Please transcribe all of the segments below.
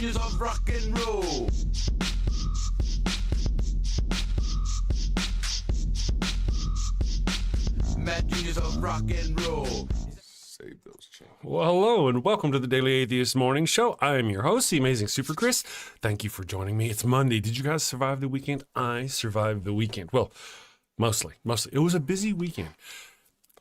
Genius of rock and roll. Mad genius of rock and roll. Save those channels. Well, hello and welcome to the Daily Atheist Morning Show. I am your host, the amazing Super Chris. Thank you for joining me. It's Monday. Did you guys survive the weekend? I survived the weekend. Well, mostly. It was a busy weekend.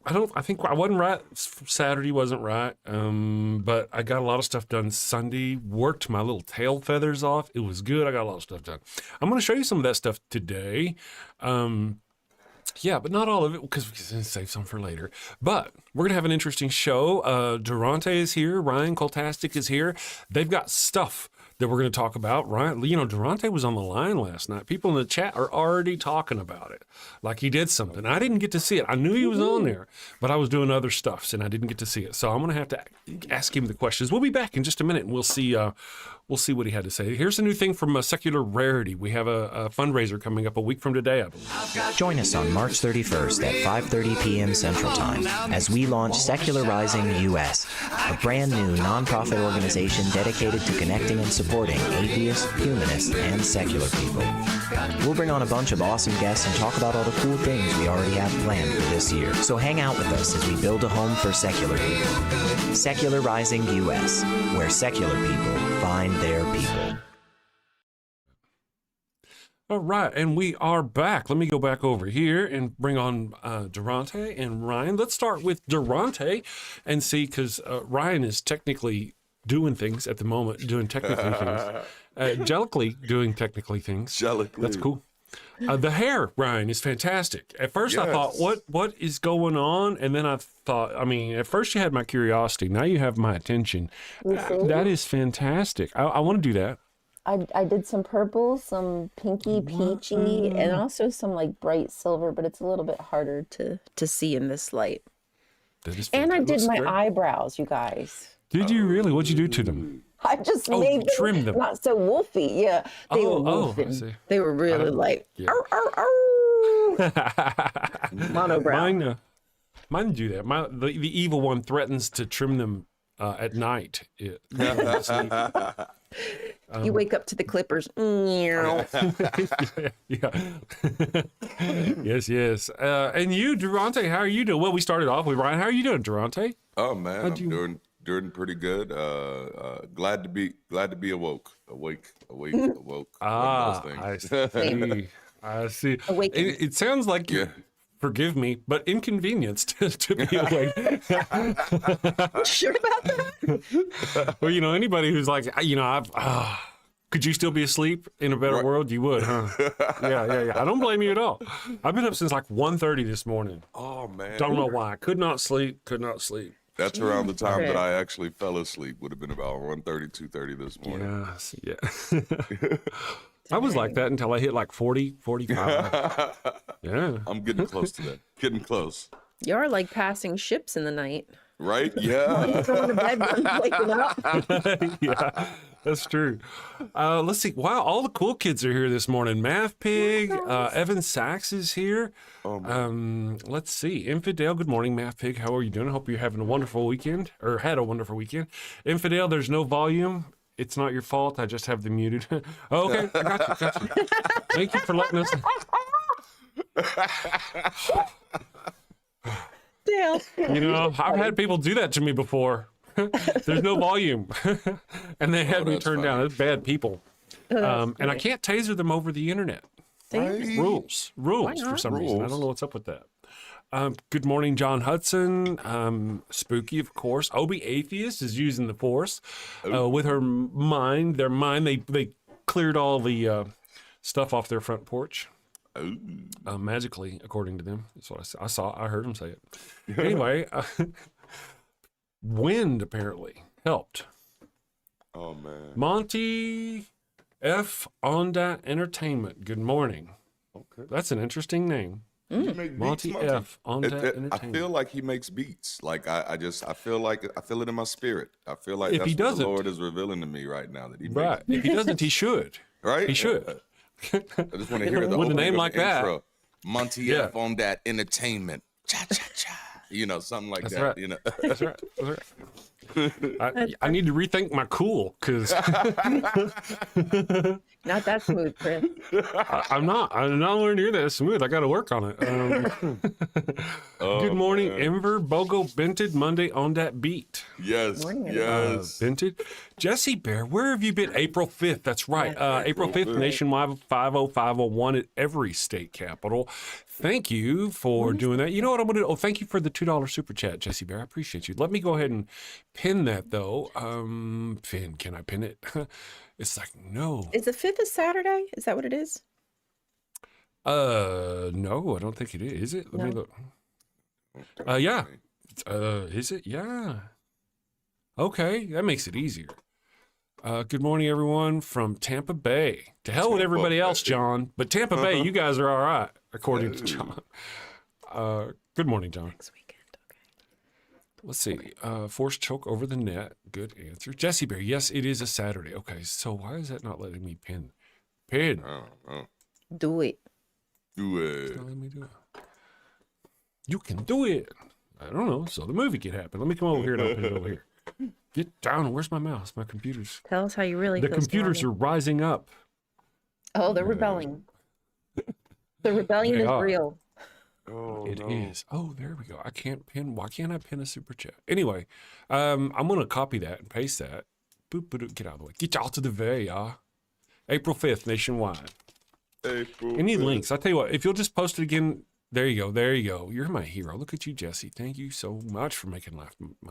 I think I wasn't right. Saturday wasn't right. But I got a lot of stuff done Sunday. Worked my little tail feathers off. It was good. I got a lot of stuff done. I'm going to show you some of that stuff today. Yeah, but not all of it because we can save some for later. But we're going to have an interesting show. Darante is here. Rion, Cultastic is here. They've got stuff that we're going to talk about. Rion, you know, Darante was on the line last night. People in the chat are already talking about it, like he did something. I didn't get to see it. I knew he was on there, but I was doing other stuff, and I didn't get to see it. So I'm going to have to ask him the questions. We'll be back in just a minute, and we'll see what he had to say. Here's a new thing from Secular Rarity. We have a fundraiser coming up a week from today, I believe. Join us on March 31st at 5:30 p.m. Central Time as we launch Secularizing US, a brand new nonprofit organization dedicated to connecting and supporting atheists, humanists, and secular people. We'll bring on a bunch of awesome guests and talk about all the cool things we already have planned for this year. So hang out with us as we build a home for secular people. Secularizing US, where secular people find their people. All right, and we are back. Let me go back over here and bring on Darante and Rion. Let's start with Darante and see, because Rion is technically doing things at the moment, doing technically things. Angelically doing technically things. Angelically. That's cool. The hair, Rion, is fantastic. At first I thought, what is going on? And then I thought, at first you had my curiosity. Now you have my attention. That is fantastic. I want to do that. I did some purple, some pinky, peachy, and also some like bright silver, but it's a little bit harder to see in this light. That is And I did my great. eyebrows, you guys. Did you really? What'd you do to them? I just made them trim them. not so wolfy. Yeah, they were wolfing. I see. They were really like, arr, arr, arr. Monobrow. Mine do that. The evil one threatens to trim them at night. You wake up to the clippers. Yeah. Yes. And you, Darante, how are you doing? Well, we started off with Rion. How are you doing, Darante? Oh man, I'm doing pretty good. Glad to be awake. Ah, One of those things. I see. Awakened. It sounds like you're, forgive me, but inconvenienced to be awake. Sure about that? Well, anybody who's like, could you still be asleep in a better world? You would, huh? Yeah. I don't blame you at all. I've been up since like 1:30 this morning. Oh man, Don't know why. Could not sleep. That's around the time that I actually fell asleep. Would have been about 1:30, 2:30 this morning. Yeah. I was like that until I hit like 40, 45. Yeah. I'm getting close to that. Getting close. You're like passing ships in the night. Right? Yeah. Going to bed and waking up. Yeah, that's true. Let's see. Wow, all the cool kids are here this morning. Math Pig, Evan Sachs is here. Oh, man. Let's see. Infidel, good morning, Math Pig. How are you doing? I hope you're having a wonderful weekend, or had a wonderful weekend. Infidel, there's no volume. It's not your fault. I just have them muted. Oh, okay, I got you. Thank you for letting us. Damn. I've had people do that to me before. There's no volume. And they had me turned down. That's bad people. And I can't taser them over the internet. Right? Rules for some reason. I don't know what's up with that. Good morning, John Hudson. Spooky, of course. Obi Atheist is using the Force with her mind. Their mind. They cleared all the stuff off their front porch. Magically, according to them. That's what I saw. I heard them say it. Anyway, wind apparently helped. Oh man. Monty F. Onda Entertainment. Good morning. Okay. That's an interesting name. You make Monty beats, F. Onda Entertainment. I feel like he makes beats. Like I feel it in my spirit. I feel like If he that's what the doesn't- Lord is revealing to me right now that he Right. makes If he doesn't, he should. right. He should. I just want to hear the With a opening name of like the that. intro. Monty Yeah. F on that entertainment. Cha cha cha. Something like That's that. right. That's right. I need to rethink my cool because Not that smooth, Chris. I'm not nowhere near that smooth. I got to work on it. Good morning, Ember, Bogo, Bented, Monday on that beat. Yes, Morning, yes. Bented. Jesse Bear, where have you been? April 5th. That's right. April 5th, nationwide 50501 at every state capital. Thank you for doing that. You know what I'm going to do? Oh, thank you for the $2 super chat, Jesse Bear. I appreciate you. Let me go ahead and pin that, though. Finn, can I pin it? It's like, no. Is the 5th a Saturday? Is that what it is? No, I don't think it is. Is it? Let me look. Yeah. Is it? Yeah. Okay, that makes it easier. Good morning, everyone from Tampa Bay. To hell with everybody else, John. But Tampa Bay, you guys are all right, according to John. Good morning, John. Next weekend, okay. Let's see. Forced choke over the net. Good answer. Jesse Bear, yes, it is a Saturday. Okay, so why is that not letting me pin? Pin. Do it. Do It's it. not letting me do it. You can do it. I don't know. So the movie can happen. Let me come over here and I'll pin it over here. Get down. Where's my mouse? My computers. Tell us how you really The feel. computers Stormy. are rising up. Oh, they're rebelling. The rebellion They is are. real. Oh, It no. is. Oh, there we go. I can't pin. Why can't I pin a super chat? Anyway, I'm going to copy that and paste that. Boop, boop, get out of the way. Get out to the way, y'all. April 5th, nationwide. April Any 5th. links? I tell you what, if you'll just post it again, there you go. There you go. You're my hero. Look at you, Jesse. Thank you so much for making my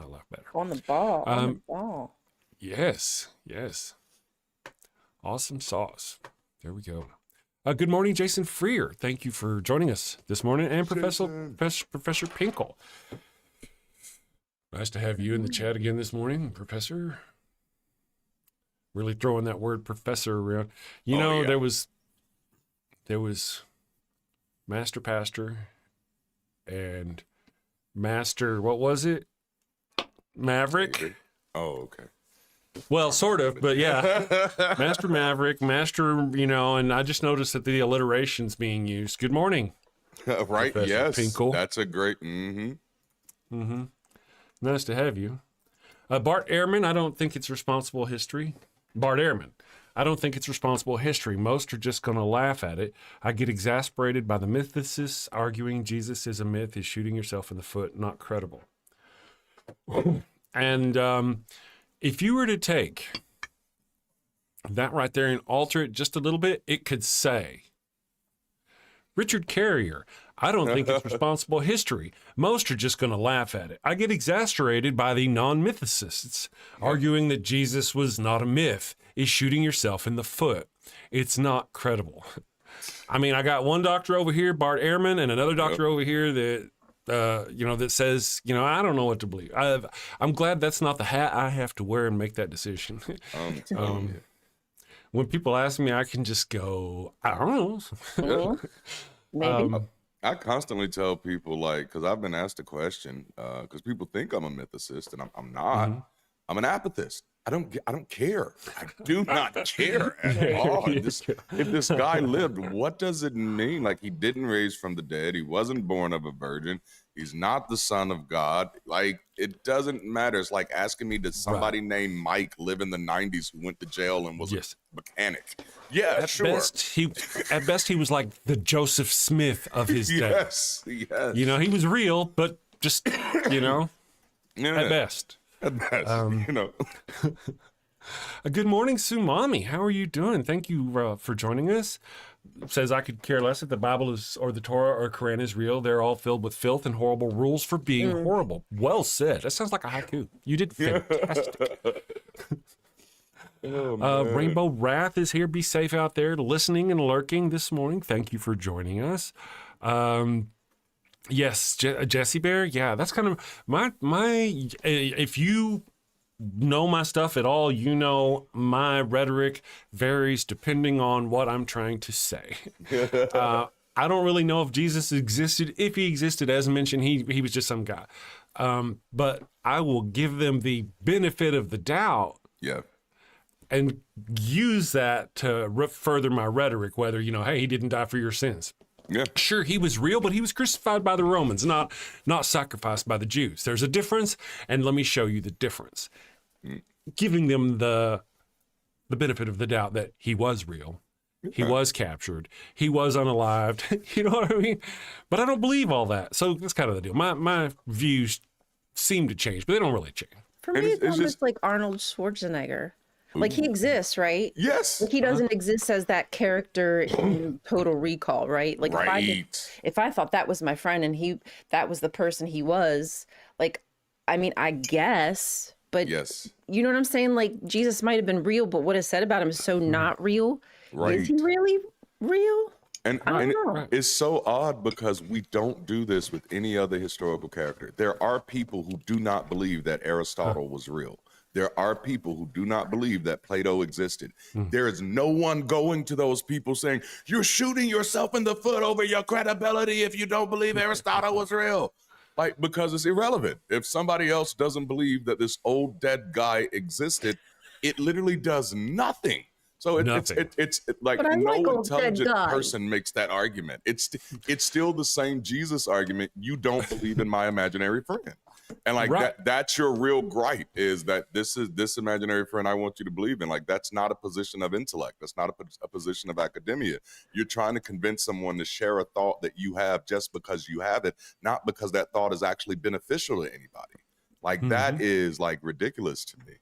life better. On the ball. On the Um, ball. Yes, yes. Awesome sauce. There we go. Good morning, Jason Freer. Thank you for joining us this morning. And Professor Pinkle. Nice to have you in the chat again this morning, Professor. Really throwing that word professor around. You Oh, know, yeah. there was Master Pastor and Master, what was it? Maverick? Oh, okay. Well, sort of, but yeah. Master Maverick, Master, you know, and I just noticed that the alliteration's being used. Good morning. Right, Professor yes. Pinkle. That's a great, mm-hmm. Nice to have you. Bart Ehrman, I don't think it's responsible history. Bart Ehrman, I don't think it's responsible history. Most are just going to laugh at it. I get exasperated by the mythicists arguing Jesus is a myth, is shooting yourself in the foot, not credible. And if you were to take that right there and alter it just a little bit, it could say, Richard Carrier, I don't think it's responsible history. Most are just going to laugh at it. I get exasperated by the non-mythicists arguing that Jesus was not a myth, is shooting yourself in the foot. It's not credible. I mean, I got one doctor over here, Bart Ehrman, and another doctor over here that, that says, I don't know what to believe. I'm glad that's not the hat I have to wear and make that decision. I'm telling you. When people ask me, I can just go, I don't know. Maybe. I constantly tell people, like, because I've been asked a question, because people think I'm a mythicist, and I'm not. Mm-hmm. I'm an apathist. I don't care. I do not care at all. If this guy lived, what does it mean? Like, he didn't raise from the dead. He wasn't born of a virgin. He's not the son of God. Like, it doesn't matter. It's like asking me, did somebody named Mike live in the 90s who went to jail and was Yes. a mechanic? Yeah, At sure. best, he was like the Joseph Smith of his day. Yes, yes. He was real, but just, Yeah. at best. At best, Good morning, Sumami. How are you doing? Thank you for joining us. Says I could care less if the Bible is or the Torah or Quran is real. They're all filled with filth and horrible rules for being horrible. Well said. That sounds like a haiku. You did fantastic. Rainbow Wrath is here. Be safe out there, listening and lurking this morning. Thank you for joining us. Yes, Jesse Bear. Yeah, that's kind of my. If you know my stuff at all, my rhetoric varies depending on what I'm trying to say. I don't really know if Jesus existed. If he existed, as mentioned, he was just some guy. But I will give them the benefit of the doubt. Yeah. And use that to further my rhetoric, whether, hey, he didn't die for your sins. Yeah. Sure, he was real, but he was crucified by the Romans, not sacrificed by the Jews. There's a difference, and let me show you the difference. Giving them the benefit of the doubt that he was real. He was captured. He was unalived. You know what I mean? But I don't believe all that. So that's kind of the deal. My views seem to change, but they don't really change. For me, it's almost like Arnold Schwarzenegger. Like he exists, right? Yes. Like he doesn't exist as that character in Total Recall, right? Like if I thought that was my friend and that was the person he was, like, I mean, I guess, but yes, you know what I'm saying? Like Jesus might have been real, but what is said about him is so not real. Right. Is he really real? And it's so odd because we don't do this with any other historical character. There are people who do not believe that Aristotle was real. There are people who do not believe that Plato existed. There is no one going to those people saying, you're shooting yourself in the foot over your credibility if you don't believe Aristotle was real. Like, because it's irrelevant. If somebody else doesn't believe that this old dead guy existed, it literally does nothing. So it's like no intelligent person makes that argument. It's still the same Jesus argument. You don't believe in my imaginary friend. And like that's your real gripe, is that this imaginary friend I want you to believe in. Like, that's not a position of intellect. That's not a position of academia. You're trying to convince someone to share a thought that you have just because you have it, not because that thought is actually beneficial to anybody. Like that is like ridiculous to me.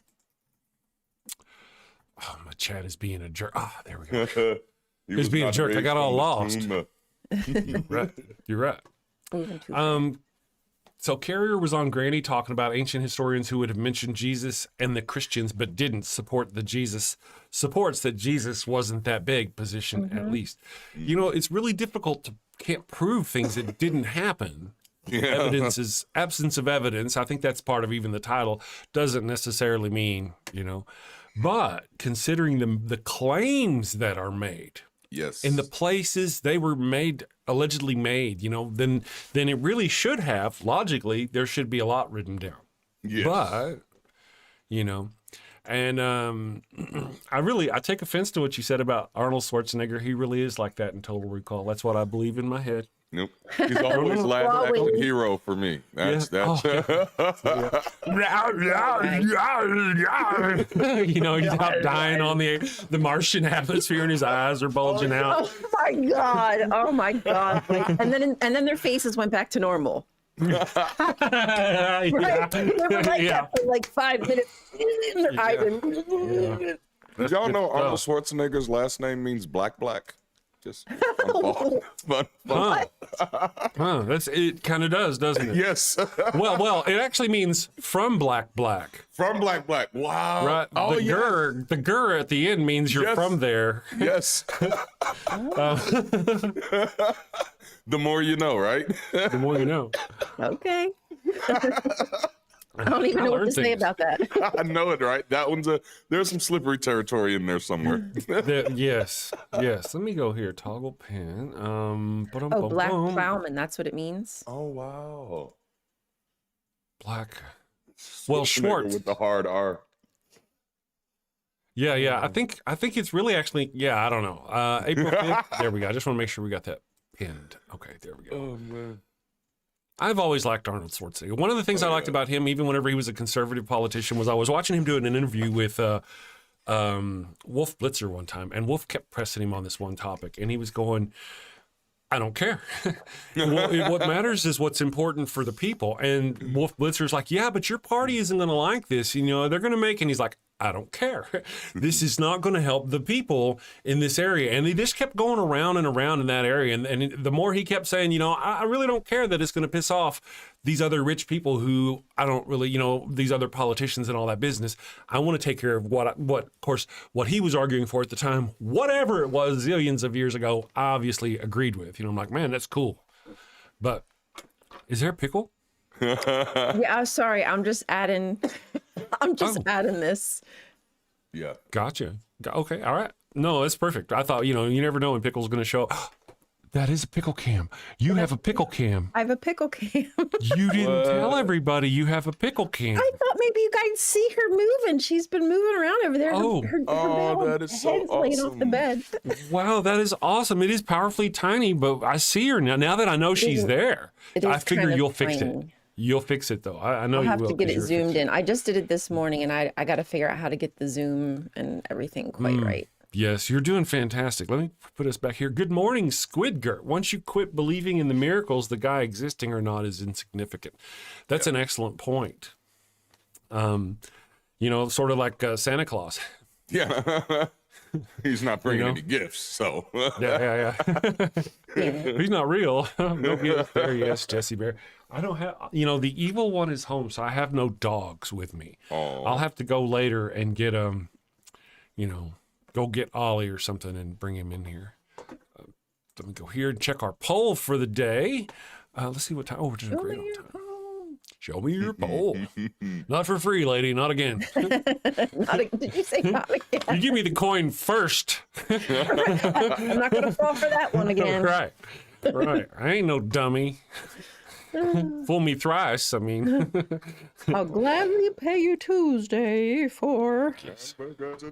Oh, my chat is being a jerk. Ah, there we go. He's being a jerk. I got all lost. You're right. You're right. So Carrier was on Granny talking about ancient historians who would have mentioned Jesus and the Christians, but didn't support the Jesus supports that Jesus wasn't that big position, at least. You know, it's really difficult can't prove things that didn't happen. Evidence is absence of evidence. I think that's part of even the title. Doesn't necessarily mean, you know, but considering the claims that are made, yes, in the places they were allegedly made, you know, then it really should have, logically, there should be a lot written down. Yes. But, you know, and I take offense to what you said about Arnold Schwarzenegger. He really is like that in Total Recall. That's what I believe in my head. Nope. He's always last action hero for me. That's you know, he's out dying on the Martian atmosphere and his eyes are bulging out. Oh my God. Oh my God. And then their faces went back to normal. Right? They were like that for like 5 minutes. Their eyes Did y'all know Arnold Schwarzenegger's last name means black? Just fun. That's it. Kind of does, doesn't it? Yes. well, it actually means from black. From black. Wow. Right. Oh, the gur at the end means you're from there. Yes. The more you know, right? The more you know. Okay. I don't even know what to say about that. I know it, right? That there's some slippery territory in there somewhere. Yes. Let me go here. Toggle pen. Black plowman. That's what it means. Oh, wow. Black. Well, Schwartz with the hard R. Yeah. I think it's really actually. Yeah, I don't know. April 5th. There we go. I just want to make sure we got that pinned. Okay, there we go. Oh man. I've always liked Arnold Schwarzenegger. One of the things I liked about him, even whenever he was a conservative politician, was I was watching him doing an interview with Wolf Blitzer one time, and Wolf kept pressing him on this one topic, and he was going, I don't care. What matters is what's important for the people. And Wolf Blitzer's like, yeah, but your party isn't going to like this. You know, they're going to make, and he's like, I don't care. This is not going to help the people in this area. And they just kept going around and around in that area. And the more he kept saying, you know, I really don't care that it's going to piss off these other rich people who I don't really, you know, these other politicians and all that business. I want to take care of what he was arguing for at the time, whatever it was zillions of years ago, I obviously agreed with. You know, I'm like, man, that's cool. But is there a pickle? Yeah, sorry. I'm just adding this. Yeah. Gotcha. Okay. All right. No, it's perfect. I thought, you know, you never know when pickle's going to show up. That is a pickle cam. You have a pickle cam. I have a pickle cam. You didn't tell everybody you have a pickle cam. I thought maybe you guys see her moving. She's been moving around over there. Oh. That is so head's laying off the awesome. bed. Wow, that is awesome. It is powerfully tiny, but I see her now. Now that I know she's there, It I is figure kind of you'll fix it. tiny. You'll fix it, though. I know I'll you have will. to get 'cause it you're zoomed fixing in. I just did it this morning, and I got to figure out how to get the zoom and everything quite right. Yes, you're doing fantastic. Let me put us back here. Good morning, Squidgert. Once you quit believing in the miracles, the guy existing or not is insignificant. That's an excellent point. You know, sort of like Santa Claus. Yeah. He's not bringing You know? any gifts, so. Yeah. He's not real. No gifts there. Yes, Jesse Bear. I don't have, you know, the evil one is home, so I have no dogs with me. Oh. I'll have to go later and get, you know, go get Ollie or something and bring him in here. Let me go here and check our poll for the day. Let's see what time. Oh, we're doing great on time. Show me your poll. Not for free, lady. Not again. Did you say not again? You give me the coin first. I'm not going to fall for that one again. Right. I ain't no dummy. Fool me thrice. I mean, I'll gladly pay you Tuesday for.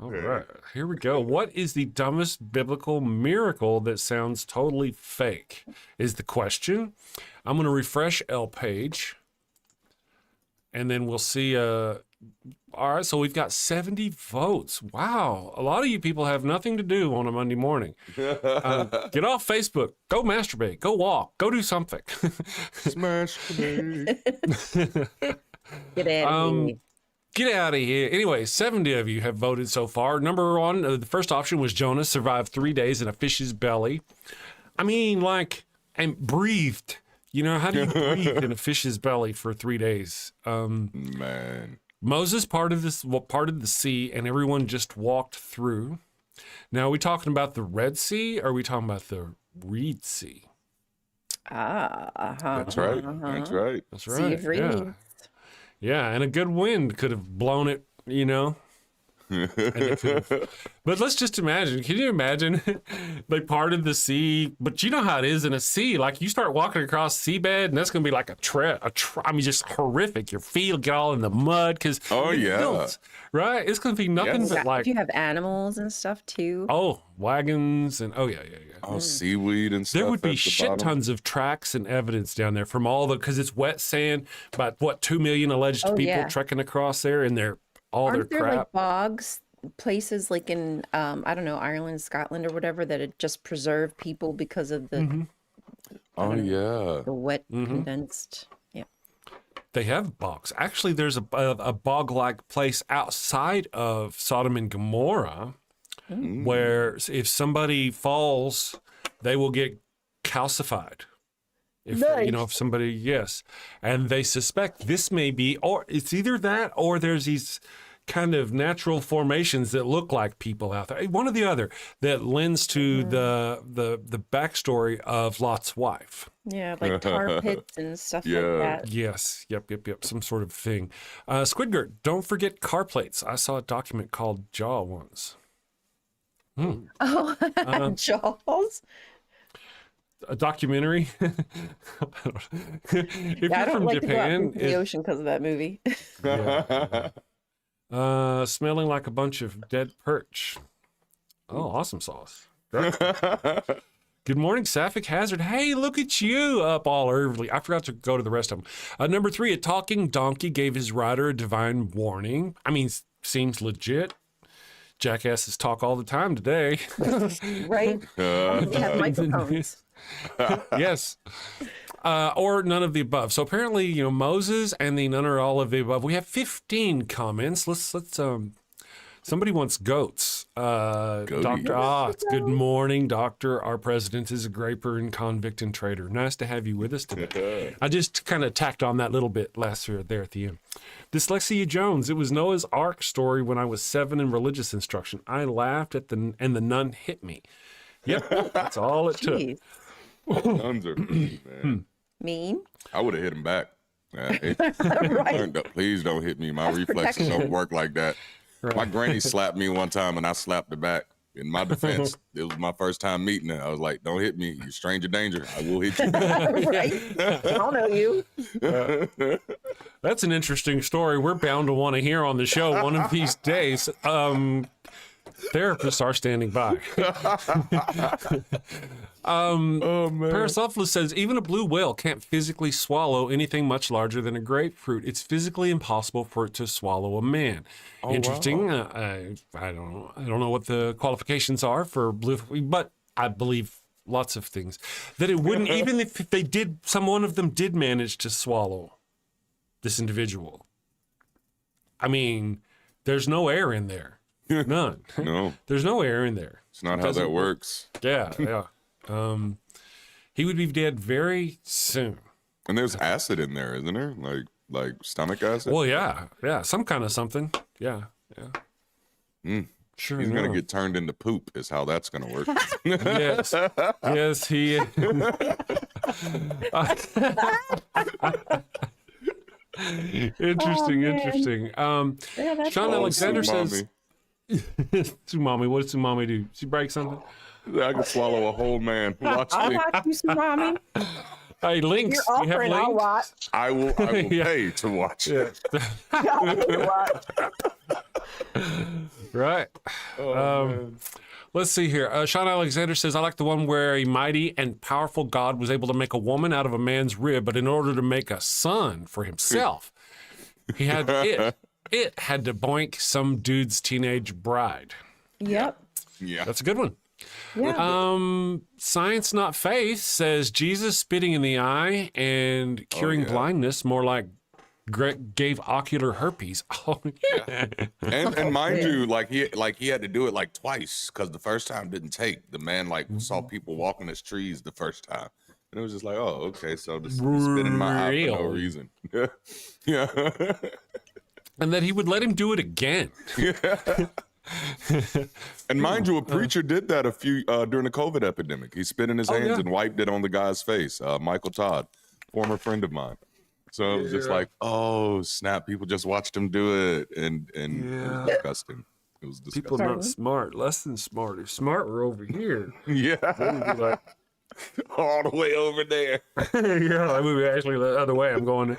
all right. Here we go. What is the dumbest biblical miracle that sounds totally fake? Is the question. I'm going to refresh L page. And then we'll see. All right, so we've got 70 votes. Wow. A lot of you people have nothing to do on a Monday morning. Get off Facebook. Go masturbate. Go walk. Go do something. Smash me. Get out of here. Get out of here. Anyway, 70 of you have voted so far. Number one, the first option was Jonah survived 3 days in a fish's belly. I mean, like, and breathed. You know, how do you breathe in a fish's belly for 3 days? Man. Moses parted the sea, and everyone just walked through. Now, are we talking about the Red Sea, or are we talking about the Reed Sea? That's right. That's right. That's Sea right. of Reeds. Yeah, and a good wind could have blown it, you know. And it could have- But let's just imagine. Can you imagine? They parted the sea, but you know how it is in a sea. Like you start walking across seabed, and that's going to be like I mean, just horrific. Your feet will get all in the mud because right? It's going to be nothing Yes. but like If you have animals and stuff too. wagons and yeah. Oh, seaweed and stuff. There would be at the shit bottom. tons of tracks and evidence down there from all because it's wet sand. About 2 million alleged people yeah. trekking across there, and they're all Aren't their there crap. like bogs, places like in I don't know, Ireland, Scotland, or whatever that had just preserved people because of the Oh, yeah. the wet condensed. Yeah. They have bogs. Actually, there's a bog-like place outside of Sodom and Gomorrah where if somebody falls, they will get calcified. If you know, if somebody, yes, and they suspect this may be, or it's either that, or there's these kind of natural formations that look like people out there. One or the other that lends to the backstory of Lot's wife. Yeah, like tar pits and stuff Yeah. like that. Yes, yep, some sort of thing. Squidgert, don't forget car plates. I saw a document called Jaw once. Oh, Jaws. A documentary. If Yeah, you're I don't from like to go out Japan, into the ocean because of that movie. smelling like a bunch of dead perch. Oh, awesome sauce. Good morning, Sapphic Hazard. Hey, look at you up all early. I forgot to go to the rest of them. Number 3, a talking donkey gave his rider a divine warning. I mean, seems legit. Jackasses talk all the time today. Right? They have microphones. Yes. Or none of the above. So apparently, you know, Moses and the none or all of the above. We have 15 comments. Let's somebody wants goats. Dr. It's good morning, Doctor. Our president is a graper and convict and traitor. Nice to have you with us today. I just kind of tacked on that little bit last year there at the end. Dyslexia Jones. It was Noah's Ark story when I was 7 in religious instruction. I laughed at and the nun hit me. Yep, that's all it took. Jeez. Nuns are mean, man. Mean? I would have hit him back. Right. Please don't hit me. My reflexes don't work like that. Right. My granny slapped me one time and I slapped her back. In my defense, it was my first time meeting her. I was like, don't hit me. You're stranger danger. I will hit you. Right? I don't know you. That's an interesting story. We're bound to want to hear on the show one of these days. Therapists are standing by. Oh, man. Parasophilus says, even a blue whale can't physically swallow anything much larger than a grapefruit. It's physically impossible for it to swallow a man. Interesting. Wow. I don't know what the qualifications are for blue, but I believe lots of things. That it wouldn't, even if they did, one of them did manage to swallow this individual. I mean, there's no air in there. None. No. There's no air in there. It's not how that works. Yeah, yeah. He would be dead very soon. And there's acid in there, isn't there? Like stomach acid? Well, yeah. Some kind of something. Yeah. Sure. He's going to get turned into poop is how that's going to work. Yes, he is. Interesting. Yeah, Sean Alexander says, Tsumami, what does Tsumami do? She break something? I could swallow a whole man. Watch I'll me. watch you, Tsunami. Hey, links. You're You have offering, I'll links? watch. I will Yeah. pay to watch it. I'll watch. Right. Let's see here. Sean Alexander says, I like the one where a mighty and powerful God was able to make a woman out of a man's rib, but in order to make a son for himself, he had it had to boink some dude's teenage bride. Yep. Yeah. That's a good one. Yeah. Science Not Faith says Jesus spitting in the eye and curing blindness, more like gave ocular herpes. Oh, yeah. And mind you, like he had to do it like twice because the first time didn't take. The man saw people walking as trees the first time. And it was just like, oh, okay, so this spit in my eye for no reason. Yeah. And that he would let him do it again. And mind you, a preacher did that during the COVID epidemic. He spit in his hands and wiped it on the guy's face. Michael Todd, former friend of mine. So it was just like, oh snap! People just watched him do it, and it was disgusting. It was disgusting. People not smart, less than smart. If smart were over here, Yeah, like, all the way over there. yeah, that would be actually the other way. I'm going.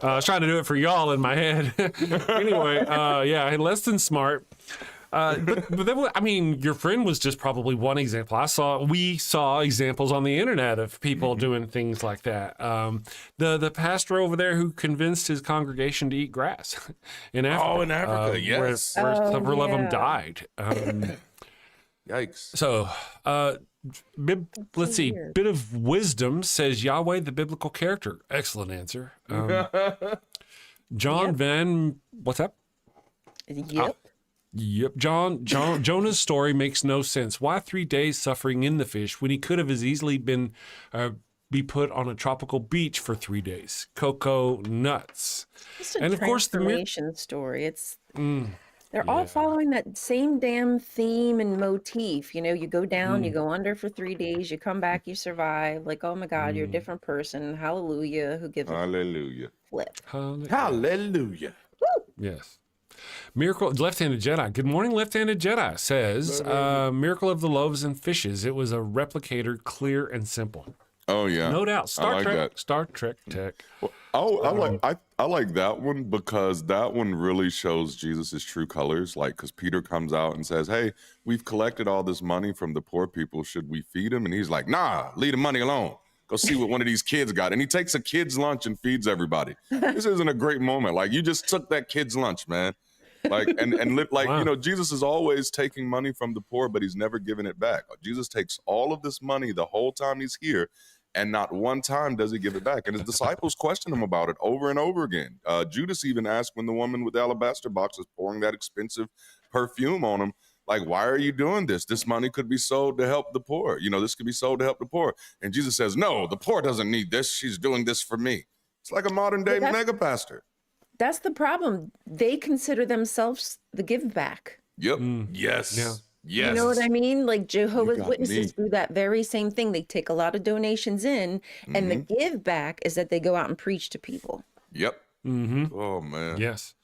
I was trying to do it for y'all in my head. Anyway, yeah, less than smart. But then, I mean, your friend was just probably one example. We saw examples on the internet of people doing things like that. The pastor over there who convinced his congregation to eat grass in Africa. Oh, in Africa, yes. Where several of them died. Yikes. So, let's see. weird. Bit of wisdom says Yahweh, the biblical character. Excellent answer. John Van, what's up? Yep. Yep. Jonah's story makes no sense. Why 3 days suffering in the fish when he could have as easily been be put on a tropical beach for 3 days? Cocoa nuts. It's a And of course the transformation story. It's they're all following that same damn theme and motif. You know, you go down, you go under for 3 days, you come back, you survive. Like, oh my God, you're a different person. Hallelujah. Who gives a Hallelujah. flip? Hallelujah. Yes. Miracle, Left-Handed Jedi. Good morning, Left-Handed Jedi says, Miracle of the Loaves and Fishes. It was a replicator, clear and simple. Oh yeah. No doubt. Star Trek. that. Star Trek tech. I like that one because that one really shows Jesus's true colors. Like, because Peter comes out and says, "Hey, we've collected all this money from the poor people. Should we feed them?" And he's like, "Nah, leave the money alone. Go see what one of these kids got." And he takes a kid's lunch and feeds everybody. This isn't a great moment. Like, you just took that kid's lunch, man. Like, Wow. you know, Jesus is always taking money from the poor, but he's never giving it back. Jesus takes all of this money the whole time he's here, and not one time does he give it back. And his disciples question him about it over and over again. Judas even asked when the woman with the alabaster box was pouring that expensive perfume on him, like, why are you doing this? This money could be sold to help the poor. You know, this could be sold to help the poor. And Jesus says, no, the poor doesn't need this. She's doing this for me. It's like a modern day mega pastor. That's the problem. They consider themselves the give back. Yep. Yes. Yeah. Yes. You know what I mean? Like Jehovah's got Witnesses me. do that very same thing. They take a lot of donations in, and the give back is that they go out and preach to people. Yep. Oh man. Yes.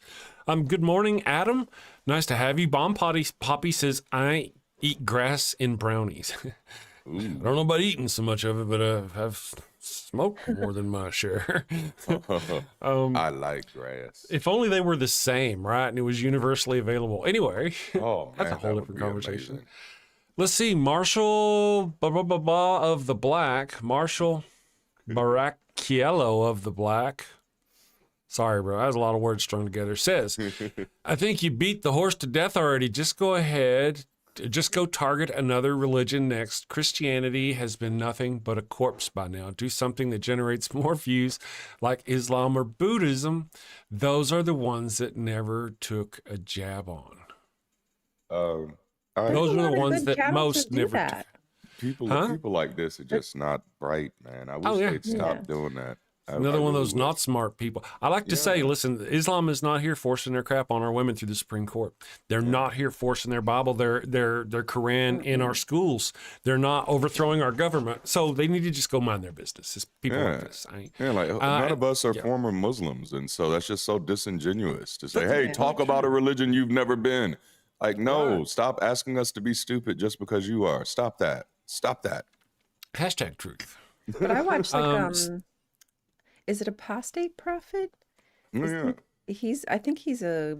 Good morning, Adam. Nice to have you. Bomb Poppy says, I eat grass in brownies. I don't know about eating so much of it, but I've smoked more than my share. I like grass. If only they were the same, right? And it was universally available. Anyway, Oh, that's man, a whole that different would be conversation. amazing. Let's see. Marshall of the Black. Marshall Baracchiello of the Black. Sorry, bro. That was a lot of words strung together. Says, I think you beat the horse to death already. Just go ahead. Just go target another religion next. Christianity has been nothing but a corpse by now. Do something that generates more views like Islam or Buddhism. Those are the ones that never took a jab on. Those are the ones that most never took. People like this are just not bright, man. I wish they'd stop doing that. Another one of those not smart people. I like to say, listen, Islam is not here forcing their crap on our women through the Supreme Court. They're not here forcing their Bible, their Quran in our schools. They're not overthrowing our government. So they need to just go mind their business. It's people like this. None of us are former Muslims, and so that's just so disingenuous to say, hey, talk about a religion you've never been. Like, no, stop asking us to be stupid just because you are. Stop that. Stop that. Hashtag truth. But I watched is it Apostate Prophet? Yeah. I think he's a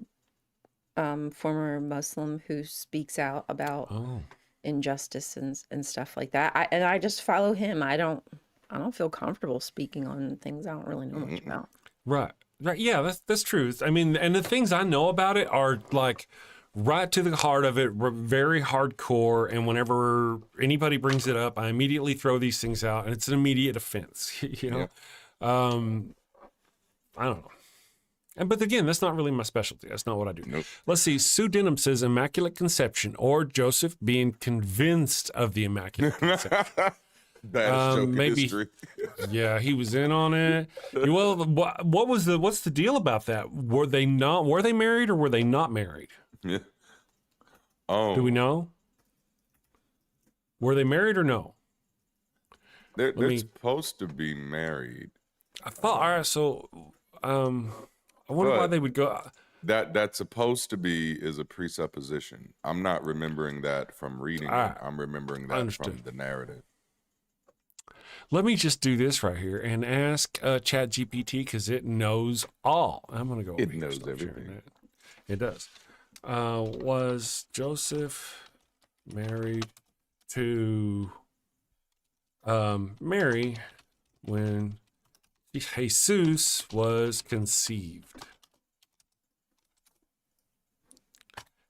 former Muslim who speaks out about injustice and stuff like that. I just follow him. I don't feel comfortable speaking on things I don't really know much about. Right. Yeah, that's true. I mean, and the things I know about it are like right to the heart of it, very hardcore. And whenever anybody brings it up, I immediately throw these things out, and it's an immediate offense. You know. Yeah. I don't know. But again, that's not really my specialty. That's not what I do. Nope. Let's see. Sue Denham says Immaculate Conception or Joseph being convinced of the Immaculate Conception. Baddest joke maybe, in history. Yeah, he was in on it. Well, what's the deal about that? Were they married or were they not married? Yeah. Oh. Do we know? Were they married or no? They're supposed to be married. I thought, all right, so I wonder why they would go. That's supposed to be is a presupposition. I'm not remembering that from reading it. I'm remembering that from the narrative. Let me just do this right here and ask ChatGPT because it knows all. I'm going to go. It knows everything. It does. Was Joseph married to Mary when Jesus was conceived?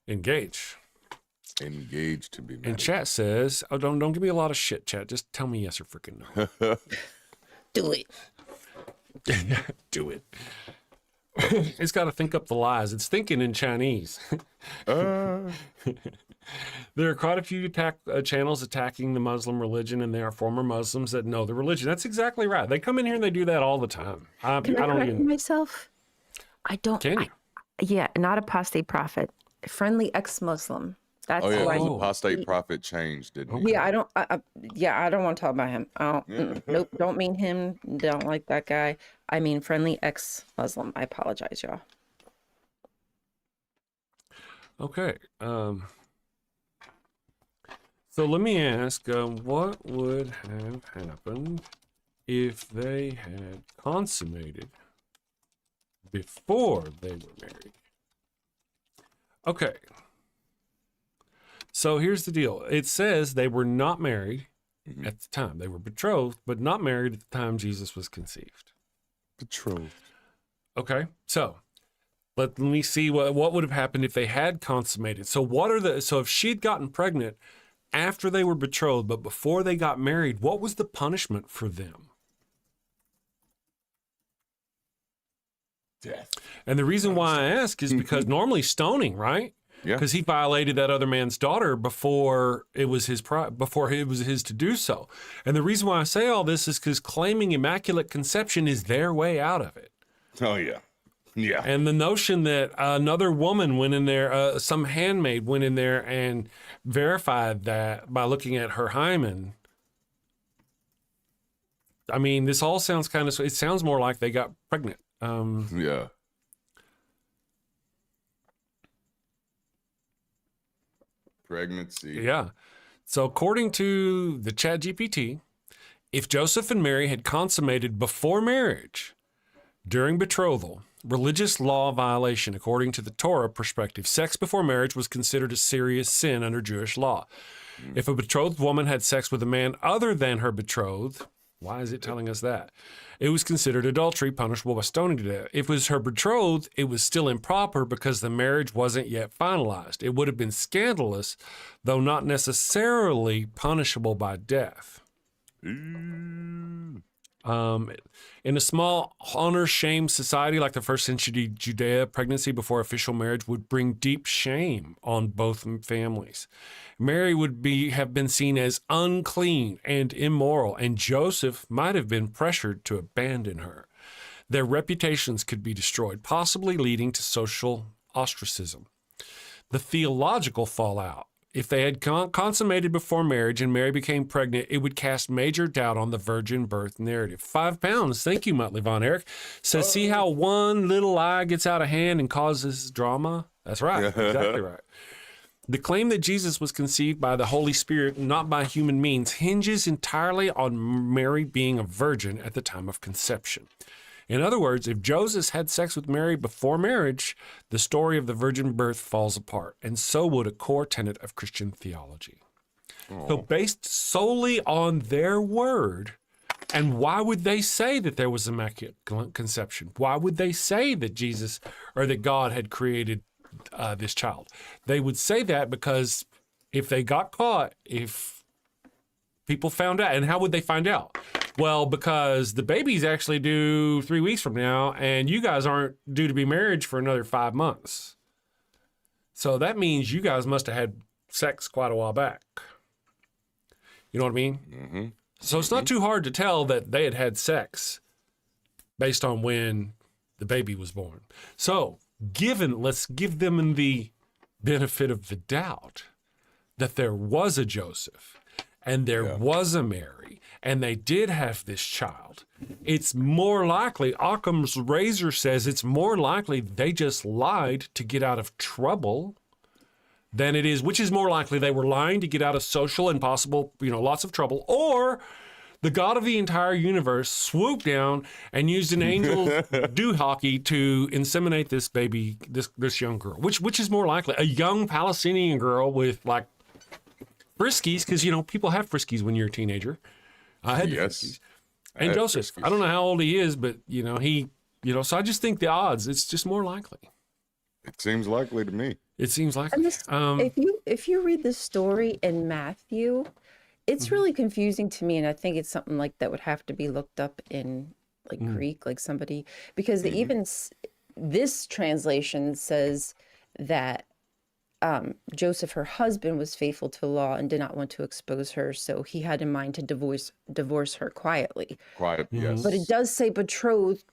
Engage to be married. And chat says, "Oh, don't give me a lot of shit, chat. Just tell me yes or freaking no." Do it. Do it. It's got to think up the lies. It's thinking in Chinese. There are quite a few channels attacking the Muslim religion, and there are former Muslims that know the religion. That's exactly right. They come in here and they do that all the time. Can I correct myself? I don't. Can you? Yeah, not Apostate Prophet. Friendly ex-Muslim. That's Apostate Prophet changed, didn't he? Yeah, I don't want to talk about him. I don't. Nope, don't mean him. Don't like that guy. I mean friendly ex-Muslim. I apologize, y'all. Okay. So let me ask, what would have happened if they had consummated before they were married? Okay. So here's the deal. It says they were not married at the time. They were betrothed, but not married at the time Jesus was conceived. Betrothed. Okay. So let me see what would have happened if they had consummated. So if she'd gotten pregnant after they were betrothed, but before they got married, what was the punishment for them? Death. And the reason why I ask is because normally stoning, right? Yeah. Because he violated that other man's daughter before it was his to do so. And the reason why I say all this is because claiming immaculate conception is their way out of it. Oh yeah. Yeah. And the notion that another woman went in there, some handmaid went in there and verified that by looking at her hymen. I mean, this all sounds it sounds more like they got pregnant. Yeah. pregnancy. Yeah. So according to the ChatGPT, if Joseph and Mary had consummated before marriage, during betrothal, religious law violation, according to the Torah perspective, sex before marriage was considered a serious sin under Jewish law. If a betrothed woman had sex with a man other than her betrothed, why is it telling us that? It was considered adultery, punishable by stoning to death. If it was her betrothed, it was still improper because the marriage wasn't yet finalized. It would have been scandalous, though not necessarily punishable by death. In a small honor-shame society like the first century Judea, pregnancy before official marriage would bring deep shame on both families. Mary would have been seen as unclean and immoral, and Joseph might have been pressured to abandon her. Their reputations could be destroyed, possibly leading to social ostracism. The theological fallout. If they had consummated before marriage and Mary became pregnant, it would cast major doubt on the virgin birth narrative. 5 pounds. Thank you, Muttley Von Erich. Says, see how one little lie gets out of hand and causes drama? That's right. Exactly right. The claim that Jesus was conceived by the Holy Spirit, not by human means, hinges entirely on Mary being a virgin at the time of conception. In other words, if Joseph had sex with Mary before marriage, the story of the virgin birth falls apart, and so would a core tenet of Christian theology. So based solely on their word, and why would they say that there was immaculate conception? Why would they say that Jesus or that God had created this child? They would say that because if they got caught, if people found out, and how would they find out? Well, because the baby's actually due 3 weeks from now, and you guys aren't due to be married for another 5 months. So that means you guys must have had sex quite a while back. You know what I mean? Mm-hmm. So it's not too hard to tell that they had had sex based on when the baby was born. So let's give them the benefit of the doubt that there was a Joseph and there was a Mary, and they did have this child. It's more likely, Occam's razor says it's more likely they just lied to get out of trouble than it is, which is more likely they were lying to get out of social and possible, lots of trouble, or the God of the entire universe swooped down and used an angel doohickey to inseminate this baby, this young girl. Which is more likely? A young Palestinian girl with like friskies, because people have friskies when you're a teenager. I had friskies. And Joseph, friskies. I don't know how old he is, but so I just think the odds, it's just more likely. It seems likely to me. It seems likely. If you read the story in Matthew, it's really confusing to me, and I think it's something like that would have to be looked up in Greek, like somebody, because even this translation says that Joseph, her husband, was faithful to the law and did not want to expose her, so he had in mind to divorce her quietly. Yes. But it does say betrothed,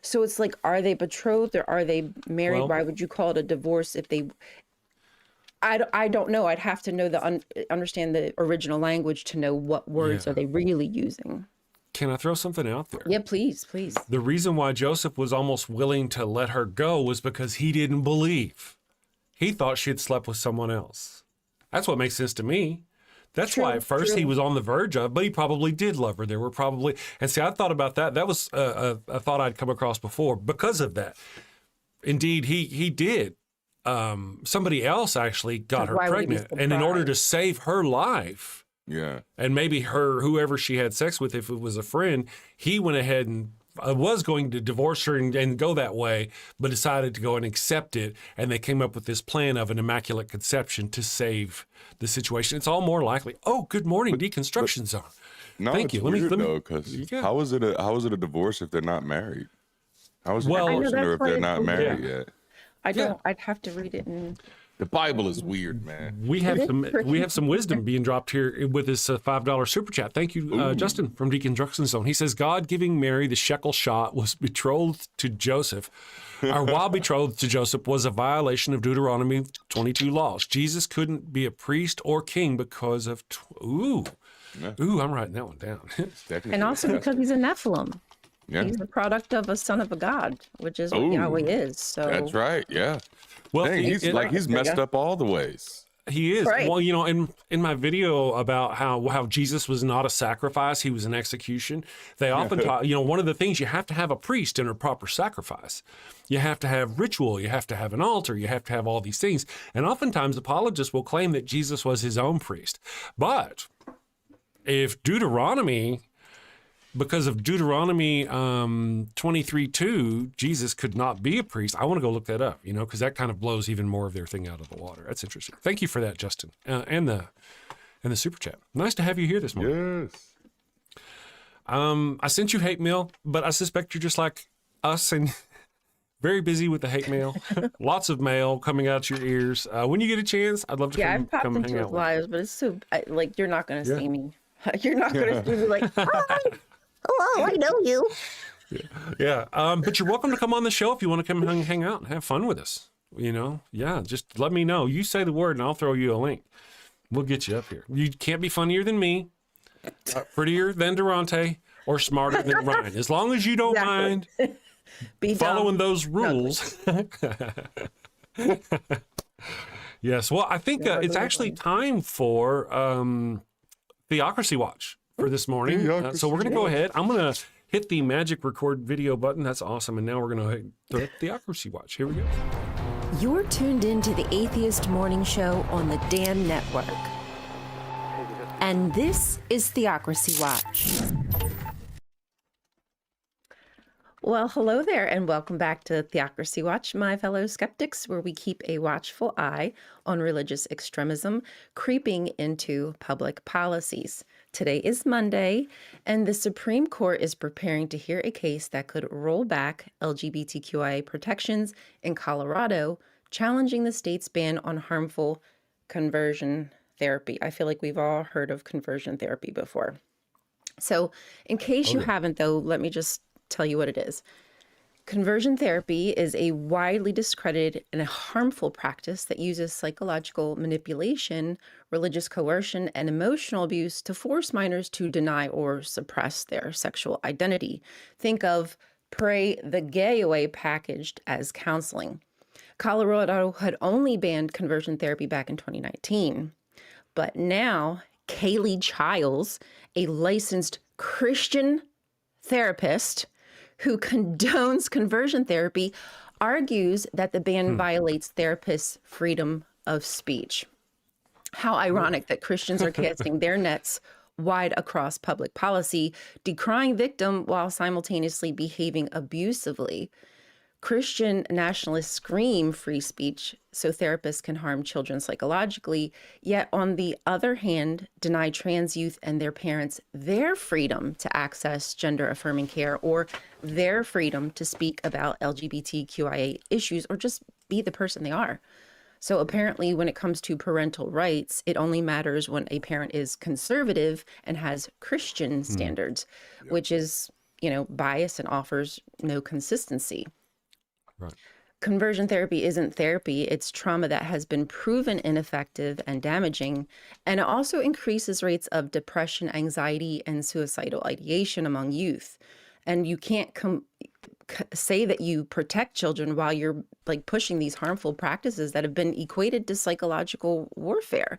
so it's like, are they betrothed or are they married? Well, why would you call it a divorce if they? I don't know. I'd have to know understand the original language to know what words are they really using. Can I throw something out there? Yeah, please. The reason why Joseph was almost willing to let her go was because he didn't believe. He thought she had slept with someone else. That's what makes sense to me. That's why at first he was on the verge of, but he probably did love her. There were probably, and see, I thought about that. That was a thought I'd come across before because of that. Indeed, he did. Somebody else actually got her pregnant, and in order to save her life, and maybe whoever she had sex with, if it was a friend, he went ahead and was going to divorce her and go that way, but decided to go and accept it, and they came up with this plan of an immaculate conception to save the situation. It's all more likely. Oh, good morning, Deconstruction Zone. No, Thank you. Weird, though, because how is it a divorce if they're not married? How is it divorcing her if they're not married yet? I don't. I'd have to read it. The Bible is weird, man. We have some wisdom being dropped here with this $5 super chat. Thank you, Justin from Deconstruction Zone. He says, God giving Mary the shekel shot was betrothed to Joseph, or while betrothed to Joseph, was a violation of Deuteronomy 22 laws. Jesus couldn't be a priest or king because of I'm writing that one down. And also because he's a Nephilim. Yeah. He's the product of a son of a god, which is what Yahweh is. So that's right. Yeah. Well, he's messed up all the ways. He is. Right. Well, you know, in my video about how Jesus was not a sacrifice, he was an execution, they often talk, you know, one of the things, you have to have a priest in a proper sacrifice. You have to have ritual, you have to have an altar, you have to have all these things. And oftentimes apologists will claim that Jesus was his own priest. But if Deuteronomy, because of Deuteronomy 23:2, Jesus could not be a priest. I want to go look that up, you know, because that kind of blows even more of their thing out of the water. That's interesting. Thank you for that, Justin, and the super chat. Nice to have you here this morning. Yes. I sent you hate mail, but I suspect you're just like us and very busy with the hate mail. Lots of mail coming out your ears. When you get a chance, I'd love to Yeah, I've popped come into hang his out with you. lives, but it's so like you're not gonna see me. You're not gonna see me like, hi, hello, I know you. Yeah, but you're welcome to come on the show if you want to come hang out and have fun with us. You know, yeah, just let me know. You say the word and I'll throw you a link. We'll get you up here. You can't be funnier than me, prettier than Darante, or smarter than Ryan. As long as you don't mind Be following dumb. those rules. Yes, well, I think it's actually time for Theocracy Watch for this morning. So we're going to go ahead. I'm going to hit the magic record video button. That's awesome. And now we're going to hit the Theocracy Watch. Here we go. You're tuned in to the Atheist Morning Show on the Dan Network. And this is Theocracy Watch. Well, hello there, and welcome back to Theocracy Watch, my fellow skeptics, where we keep a watchful eye on religious extremism creeping into public policies. Today is Monday, and the Supreme Court is preparing to hear a case that could roll back LGBTQIA protections in Colorado, challenging the state's ban on harmful conversion therapy. I feel like we've all heard of conversion therapy before. So, in case you haven't, though, let me just tell you what it is. Conversion therapy is a widely discredited and a harmful practice that uses psychological manipulation, religious coercion, and emotional abuse to force minors to deny or suppress their sexual identity. Think of Pray the Gay Away packaged as counseling. Colorado had only banned conversion therapy back in 2019, but now Kaylee Childs, a licensed Christian therapist who condones conversion therapy, argues that the ban violates therapists' freedom of speech. How ironic that Christians are casting their nets wide across public policy, decrying victim while simultaneously behaving abusively. Christian nationalists scream free speech so therapists can harm children psychologically, yet on the other hand, deny trans youth and their parents their freedom to access gender-affirming care or their freedom to speak about LGBTQIA issues or just be the person they are. So apparently when it comes to parental rights, it only matters when a parent is conservative and has Christian standards, which is, you know, biased and offers no consistency. Right. Conversion therapy isn't therapy. It's trauma that has been proven ineffective and damaging. And it also increases rates of depression, anxiety, and suicidal ideation among youth. And you can't say that you protect children while you're like pushing these harmful practices that have been equated to psychological warfare.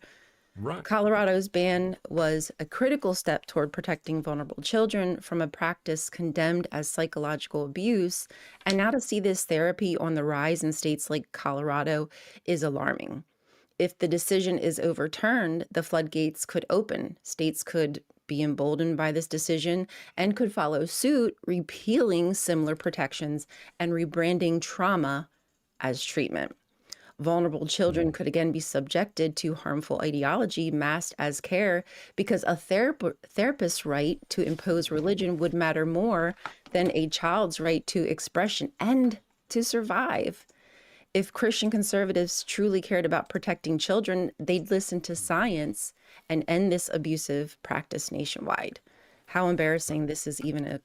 Right. Colorado's ban was a critical step toward protecting vulnerable children from a practice condemned as psychological abuse. And now to see this therapy on the rise in states like Colorado is alarming. If the decision is overturned, the floodgates could open. States could be emboldened by this decision and could follow suit, repealing similar protections and rebranding trauma as treatment. Vulnerable children could again be subjected to harmful ideology masked as care because a therapist's right to impose religion would matter more than a child's right to expression and to survive. If Christian conservatives truly cared about protecting children, they'd listen to science and end this abusive practice nationwide. How embarrassing this is even a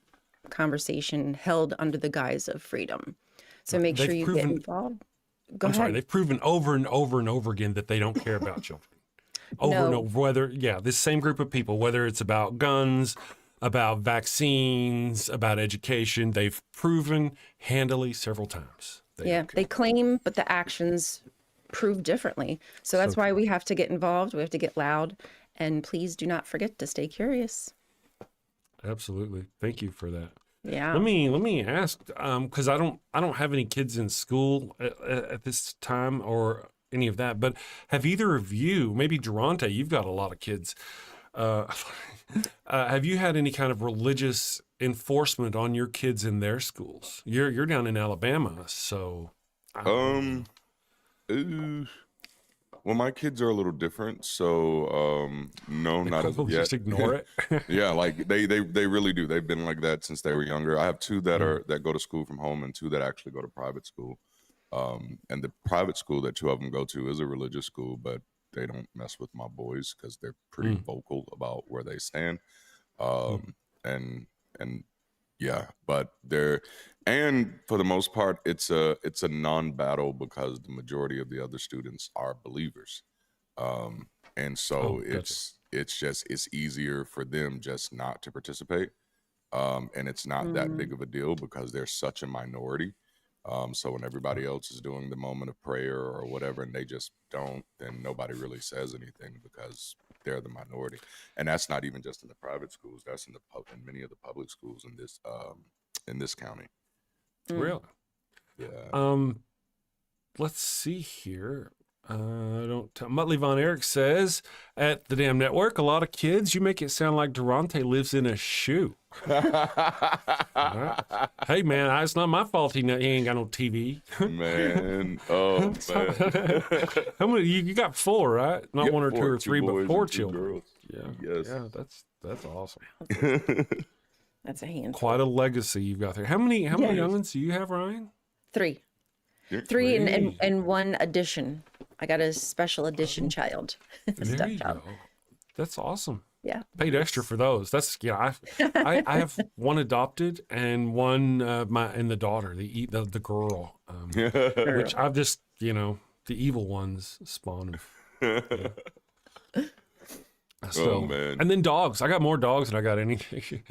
conversation held under the guise of freedom. So make sure you get involved. Go ahead. They've proven over and over and over again that they don't care about children. Over and over, whether, this same group of people, whether it's about guns, about vaccines, about education, they've proven handily several times. They claim, but the actions prove differently. So that's why we have to get involved. We have to get loud. And please do not forget to stay curious. Absolutely. Thank you for that. Yeah. Let me ask, because I don't have any kids in school at this time or any of that. But have either of you, maybe Darante, you've got a lot of kids. Have you had any kind of religious enforcement on your kids in their schools? You're down in Alabama, so. Well, my kids are a little different, so no, not as of yet. Just ignore it. Yeah, like they really do. They've been like that since they were younger. I have two that go to school from home and two that actually go to private school. And the private school that two of them go to is a religious school, but they don't mess with my boys because they're pretty vocal about where they stand. And yeah, but and for the most part, it's a non-battle because the majority of the other students are believers. And so it's easier for them just not to participate. And it's not that big of a deal because they're such a minority. So when everybody else is doing the moment of prayer or whatever, and they just don't, then nobody really says anything because they're the minority. And that's not even just in the private schools. That's in many of the public schools in this county. Really? Yeah. Let's see here. Muttley Von Erich says at the Damn Network, a lot of kids, you make it sound like Darante lives in a shoe. Right. Hey man, it's not my fault he ain't got no TV. Man, oh man. How many you got? Four, right? Not Yep, one or two or three, but four two children. girls. Yeah, Yes. yeah, that's awesome. That's a handful. Quite a legacy you've got there. How many youngins do you have, Ryan? Three. Three and one addition. I got a special edition child. There you go. That's awesome. Yeah. Paid extra for those. That's I have one adopted and one and the daughter, the girl, which I've just the evil ones spawn. So, oh man. And then dogs. I got more dogs than I got anything.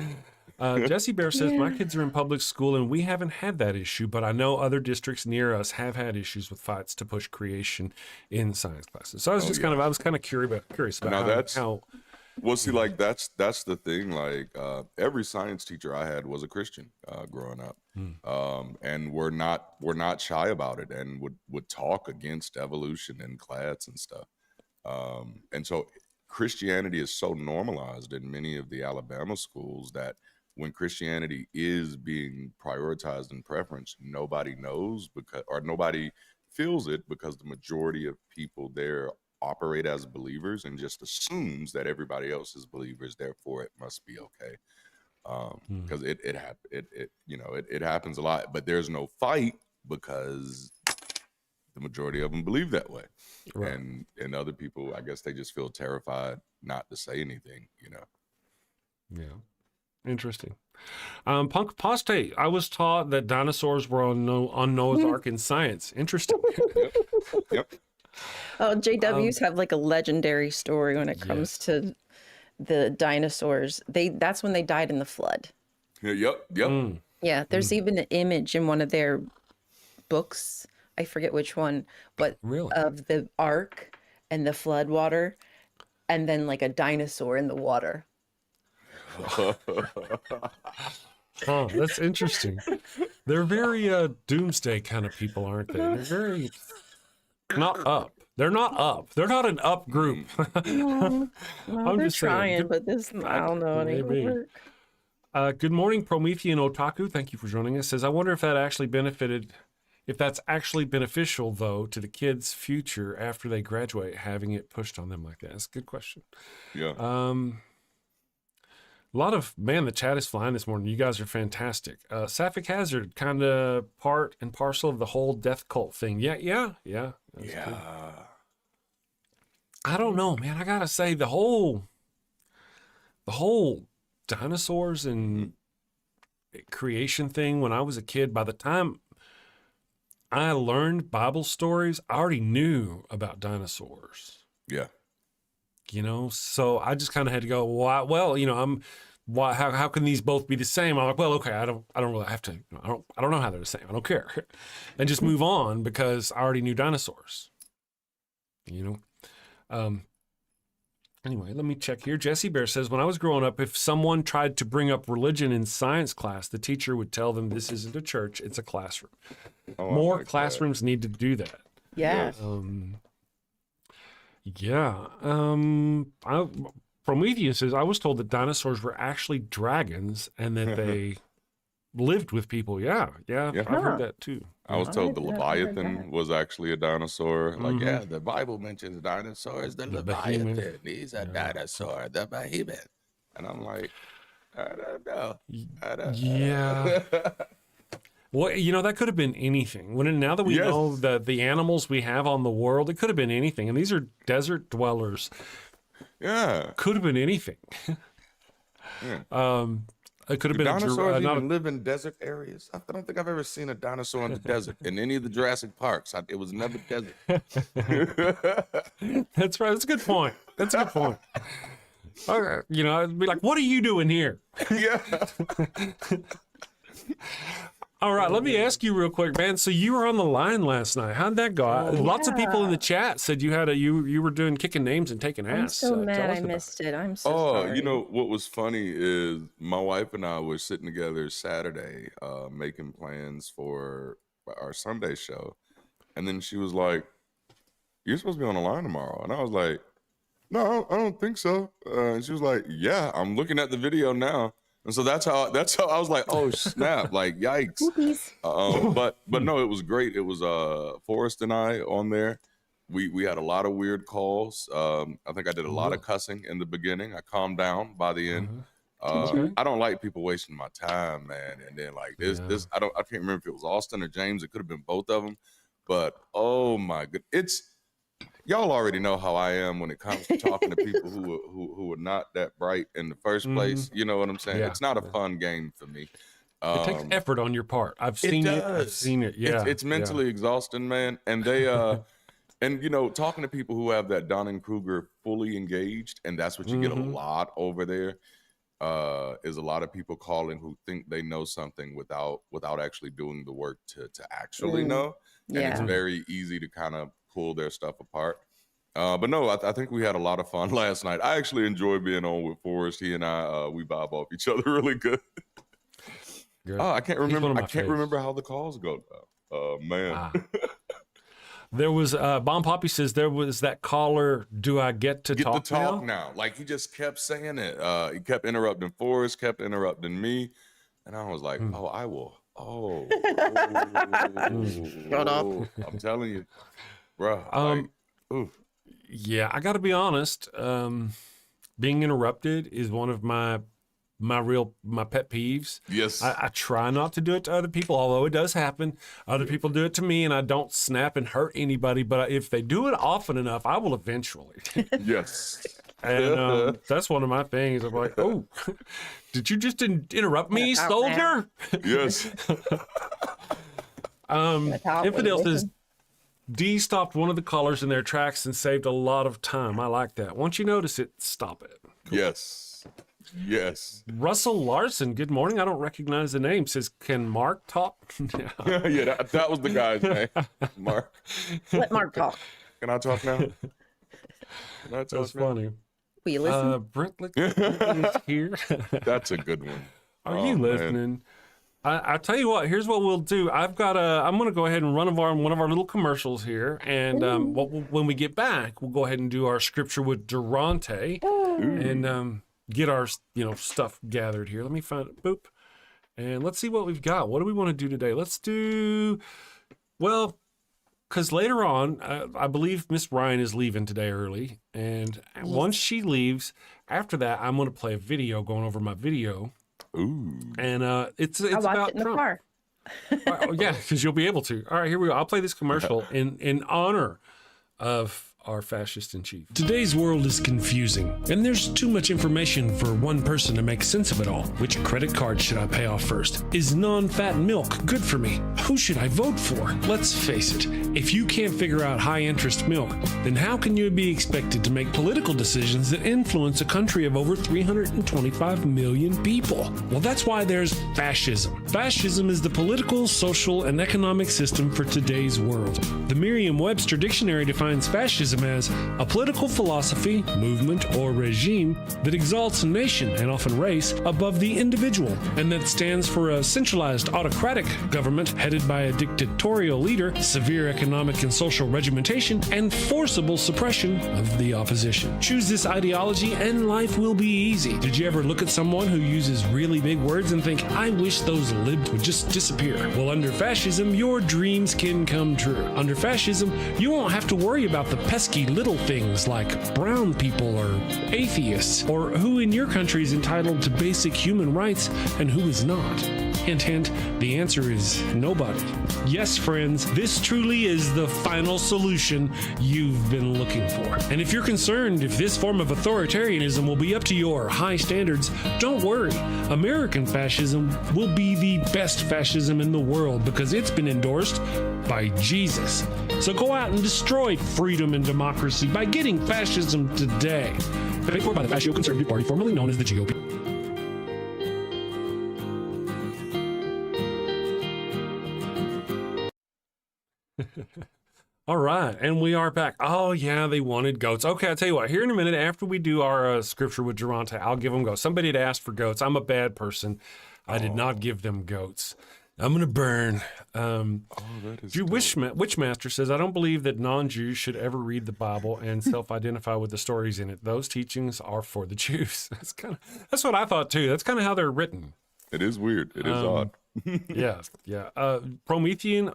Jesse Bear says, my kids are in public school and we haven't had that issue, but I know other districts near us have had issues with fights to push creation in science classes. So I was I was kind of curious about how. Well, see, like that's the thing. Like every science teacher I had was a Christian growing up, and we're not shy about it, and would talk against evolution in class and stuff. And so Christianity is so normalized in many of the Alabama schools that when Christianity is being prioritized in preference, nobody knows or nobody feels it because the majority of people there operate as believers and just assumes that everybody else is believers, therefore it must be okay. Because it happens a lot, but there's no fight because the majority of them believe that way. Right. And other people, I guess they just feel terrified not to say anything, Yeah. Interesting. Punk Apostate, I was taught that dinosaurs were on Noah's Ark in science. Interesting. Yep. Oh, JWs have like a legendary story when it comes to the dinosaurs. That's when they died in the flood. Yep. Yeah, there's even an image in one of their books. I forget which one, but of the ark and the flood water, and then like a dinosaur in the water. Oh, that's interesting. They're very doomsday kind of people, aren't they? They're very not up. They're not up. They're not an up group. No, I'm they're just saying. trying, but this I don't know. It ain't gonna work. Good morning, Promethean Otaku. Thank you for joining us. Says, I wonder if that's actually beneficial, though, to the kids' future after they graduate, having it pushed on them like that. That's a good question. Yeah. A lot of, the chat is flying this morning. You guys are fantastic. Sapphic Hazard, kind of part and parcel of the whole death cult thing. Yeah. Cool. I don't know, man. I gotta say, the whole dinosaurs and creation thing when I was a kid, by the time I learned Bible stories, I already knew about dinosaurs. Yeah. So I just kind of had to go, how can these both be the same? I'm like, well, okay, I don't really have to, I don't know how they're the same. I don't care. And just move on because I already knew dinosaurs. you know. Anyway, let me check here. Jesse Bear says, when I was growing up, if someone tried to bring up religion in science class, the teacher would tell them this isn't a church, it's a classroom. Oh, More classrooms need to do that. Yeah. Prometheus says, I was told that dinosaurs were actually dragons and that they lived with people. Yeah. I've heard that too. I was told the Leviathan was actually a dinosaur. Like, yeah, the Bible mentions dinosaurs. The Leviathan, he's a dinosaur, the behemoth. And I'm like, I don't know. Yeah. Well, you know, that could have been anything. Now that we know the animals we have on the world, it could have been anything. And these are desert dwellers. Yeah. Could have been anything. It could have been dinosaurs even live in desert areas. I don't think I've ever seen a dinosaur in the desert in any of the Jurassic Parks. It was never desert. That's right. That's a good point. All right. You know, I'd be like, what are you doing here? Yeah. All right, let me ask you real quick, man. So you were on the line last night. How'd that go? Lots of people in the chat said you had you were doing kicking names and taking ass. I'm so mad I missed it. I'm so sorry. You know what was funny is my wife and I were sitting together Saturday, making plans for our Sunday show, and then she was like, "You're supposed to be on the line tomorrow," and I was like, "No, I don't think so." And she was like, "Yeah, I'm looking at the video now." And so that's how I was like, oh snap, like yikes. But no, it was great. It was Forrest and I on there. We had a lot of weird calls. I think I did a lot of cussing in the beginning. I calmed down by the end. I don't like people wasting my time, man. And then like this I can't remember if it was Austin or James. It could have been both of them. But oh my god, y'all already know how I am when it comes to talking to people who are not that bright in the first place. You know what I'm saying? It's not a fun game for me. It takes effort on your part. I've seen it. Yeah, it's mentally exhausting, man. And they and you know, talking to people who have that Dunning-Kruger fully engaged, and that's what you get a lot over there. Is a lot of people calling who think they know something without actually doing the work to actually know. And it's very easy to kind of pull their stuff apart. But no, I think we had a lot of fun last night. I actually enjoyed being on with Forrest. He and I, we vibe off each other really good. Oh, I can't remember how the calls go though. Man. There was Bomb Poppy says there was that caller. Do I get to talk now? Like he just kept saying it. He kept interrupting Forrest, kept interrupting me, and I was like, oh, I will. Oh, shut up! I'm telling you, bro. Yeah, I got to be honest. Being interrupted is one of my pet peeves. Yes. I try not to do it to other people, although it does happen. Other people do it to me, and I don't snap and hurt anybody. But if they do it often enough, I will eventually. Yes. And that's one of my things. I'm like, oh, did you just interrupt me, soldier? Yes. Infidel says, D stopped one of the callers in their tracks and saved a lot of time. I like that. Once you notice it, stop it. Cool. Yes. Russell Larson, good morning. I don't recognize the name. Says, can Mark talk? Yeah, that was the guy's name. Mark. Let Mark talk. Can I talk now? That's funny. Will you listen? Brent is here. That's a good one. Are you listening? I tell you what, here's what we'll do. I'm going to go ahead and run one of our little commercials here. And when we get back, we'll go ahead and do our scripture with Darante and get our stuff gathered here. Let me find it. Boop. And let's see what we've got. What do we want to do today? Let's do, because later on, I believe Miss Rion is leaving today early. And once she leaves, after that, I'm going to play a video going over my video. Ooh. And it's I'll watch about it in the Trump. car. Yeah, because you'll be able to. All right, here we go. I'll play this commercial in honor of our fascist in chief. Today's world is confusing, and there's too much information for one person to make sense of it all. Which credit card should I pay off first? Is non-fat milk good for me? Who should I vote for? Let's face it, if you can't figure out high-interest milk, then how can you be expected to make political decisions that influence a country of over 325 million people? Well, that's why there's fascism. Fascism is the political, social, and economic system for today's world. The Merriam-Webster Dictionary defines fascism fascism as a political philosophy, movement, or regime that exalts nation and often race above the individual, and that stands for a centralized autocratic government headed by a dictatorial leader, severe economic and social regimentation, and forcible suppression of the opposition. Choose this ideology and life will be easy. Did you ever look at someone who uses really big words and think, I wish those libs would just disappear? Well, under fascism, your dreams can come true. Under fascism, you won't have to worry about the pesky little things like brown people or atheists, or who in your country is entitled to basic human rights and who is not. Hint, hint, the answer is nobody. Yes, friends, this truly is the final solution you've been looking for. And if you're concerned if this form of authoritarianism will be up to your high standards, don't worry. American fascism will be the best fascism in the world because it's been endorsed by Jesus. So go out and destroy freedom and democracy by getting fascism today. Paid for by the Fascio-Conservative Party, formerly known as the GOP. All right, and we are back. Oh, yeah, they wanted goats. Okay, I'll tell you what, here in a minute, after we do our scripture with Darante, I'll give them goats. Somebody had asked for goats. I'm a bad person. I did not give them goats. I'm going to burn. Witchmaster says, I don't believe that non-Jews should ever read the Bible and self-identify with the stories in it. Those teachings are for the Jews. That's what I thought, too. That's kind of how they're written. It is weird. It is odd. Yeah. Promethean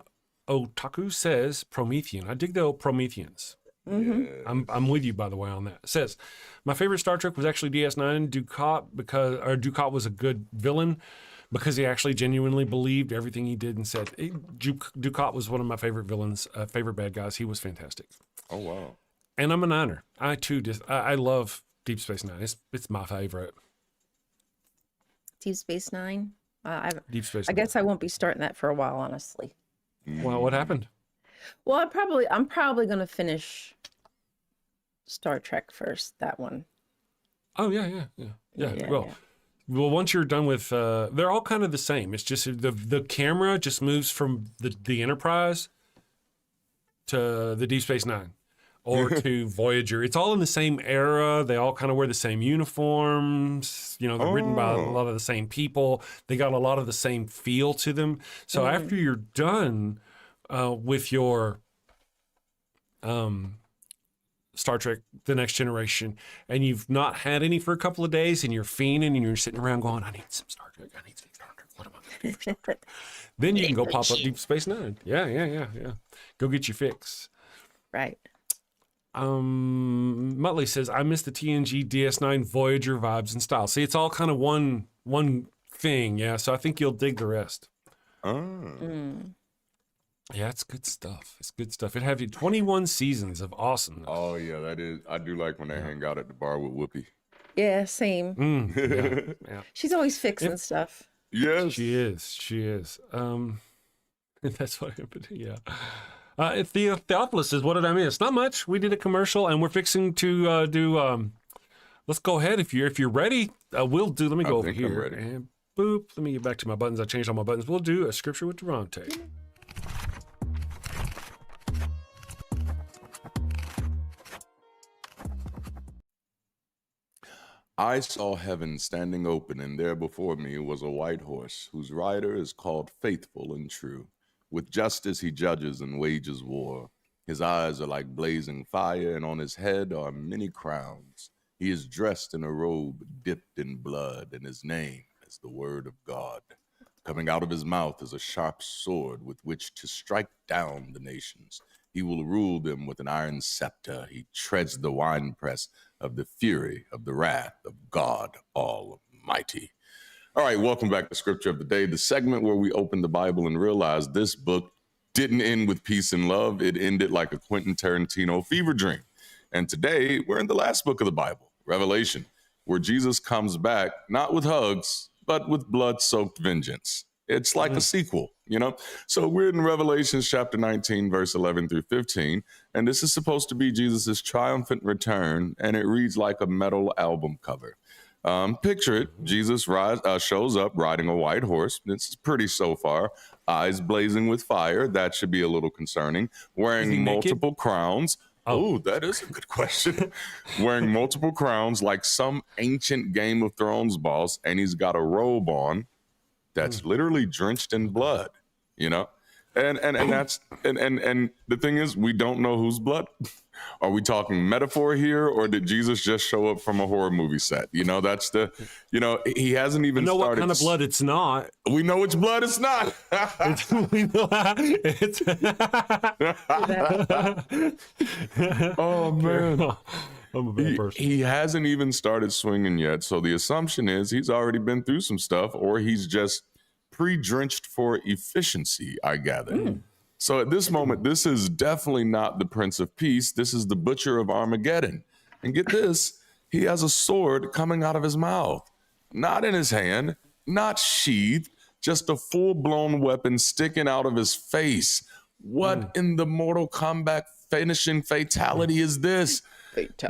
Otaku says Promethean. I dig the Prometheans. Mm-hmm. I'm with you, by the way, on that. It says, my favorite Star Trek was actually DS9. Dukat was a good villain because he actually genuinely believed everything he did and said. Dukat was one of my favorite villains, favorite bad guys. He was fantastic. Oh, wow. And I'm a Niner. I, too, I love Deep Space Nine. It's my favorite. Deep Space Nine? Deep Space I Nine. guess I won't be starting that for a while, honestly. Well, what happened? Well, I'm probably going to finish Star Trek first, that one. Oh, yeah. Well, once you're done with, they're all kind of the same. It's just the camera just moves from the Enterprise to the Deep Space Nine or to Voyager. It's all in the same era. They all kind of wear the same uniforms. You know, they're written by a lot of the same people. They got a lot of the same feel to them. So after you're done with your Star Trek The Next Generation, and you've not had any for a couple of days, and you're fiending, and you're sitting around going, I need some Star Trek. What am I going to do for Star Trek? Then you can go pop up Deep Space Nine. Yeah. Go get your fix. Right. Muttley says, I miss the TNG DS9 Voyager vibes and style. See, it's all kind of one thing, yeah. So I think you'll dig the rest. Yeah, it's good stuff. It had 21 seasons of awesomeness. Oh, yeah, that is. I do like when they hang out at the bar with Whoopi. Yeah, same. Yeah. She's always fixing stuff. Yes. She is. That's what happened, yeah. Theophilus says, what did I miss? Not much. We did a commercial, and we're fixing to do, let's go ahead. If you're ready, we'll do, let me go over here. And boop, let me get back to my buttons. I changed all my buttons. We'll do a scripture with Darante. I saw heaven standing open, and there before me was a white horse, whose rider is called Faithful and True. With justice he judges and wages war. His eyes are like blazing fire, and on his head are many crowns. He is dressed in a robe dipped in blood, and his name is the Word of God. Coming out of his mouth is a sharp sword with which to strike down the nations. He will rule them with an iron scepter. He treads the winepress of the fury of the wrath of God Almighty. All right, welcome back to Scripture of the Day, the segment where we open the Bible and realize this book didn't end with peace and love. It ended like a Quentin Tarantino fever dream. And today, we're in the last book of the Bible, Revelation, where Jesus comes back, not with hugs, but with blood-soaked vengeance. It's like a sequel, you know? So we're in Revelation chapter 19, verse 11 through 15, and this is supposed to be Jesus's triumphant return, and it reads like a metal album cover. Picture it, Jesus shows up riding a white horse. It's pretty so far. Eyes blazing with fire. That should be a little concerning. Wearing multiple crowns. Oh, that is a good question. Wearing multiple crowns like some ancient Game of Thrones boss, and he's got a robe on that's literally drenched in blood, you know? And that's and the thing is, we don't know whose blood. Are we talking metaphor here, or did Jesus just show up from a horror movie set? You know, that's the, you know, he hasn't even know started. What kind of blood it's not. We know which blood it's not. We know it's. Oh man. I'm a bad person. He hasn't even started swinging yet. So the assumption is he's already been through some stuff, or he's just pre-drenched for efficiency, I gather. So at this moment, this is definitely not the Prince of Peace. This is the Butcher of Armageddon. And get this, he has a sword coming out of his mouth, not in his hand, not sheathed, just a full-blown weapon sticking out of his face. What in the Mortal Kombat finishing fatality is this?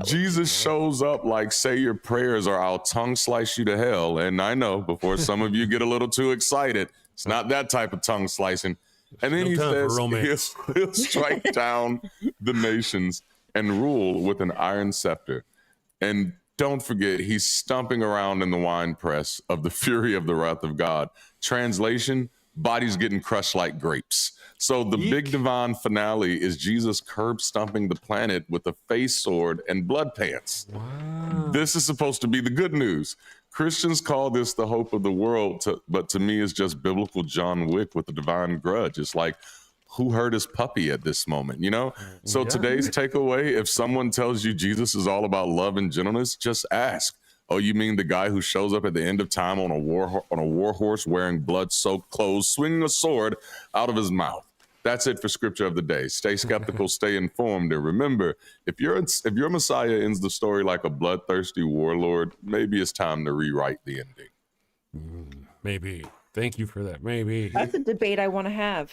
Jesus shows up like, say your prayers or I'll tongue slice you to hell. And I know, before some of you get a little too excited, it's not that type of tongue slicing. And then he says he'll strike down the nations and rule with an iron scepter. And don't forget, he's stomping around in the winepress of the fury of the wrath of God. Translation, bodies getting crushed like grapes. So the big divine finale is Jesus curb stomping the planet with a face sword and blood pants. Wow. This is supposed to be the good news. Christians call this the hope of the world, but to me it's just biblical John Wick with a divine grudge. It's like, who hurt his puppy at this moment, you know? So today's takeaway, if someone tells you Jesus is all about love and gentleness, just ask, oh, you mean the guy who shows up at the end of time on a war horse wearing blood-soaked clothes, swinging a sword out of his mouth? That's it for Scripture of the Day. Stay skeptical, stay informed, and remember, if your Messiah ends the story like a bloodthirsty warlord, maybe it's time to rewrite the ending. Maybe. Thank you for that. Maybe. That's a debate I want to have.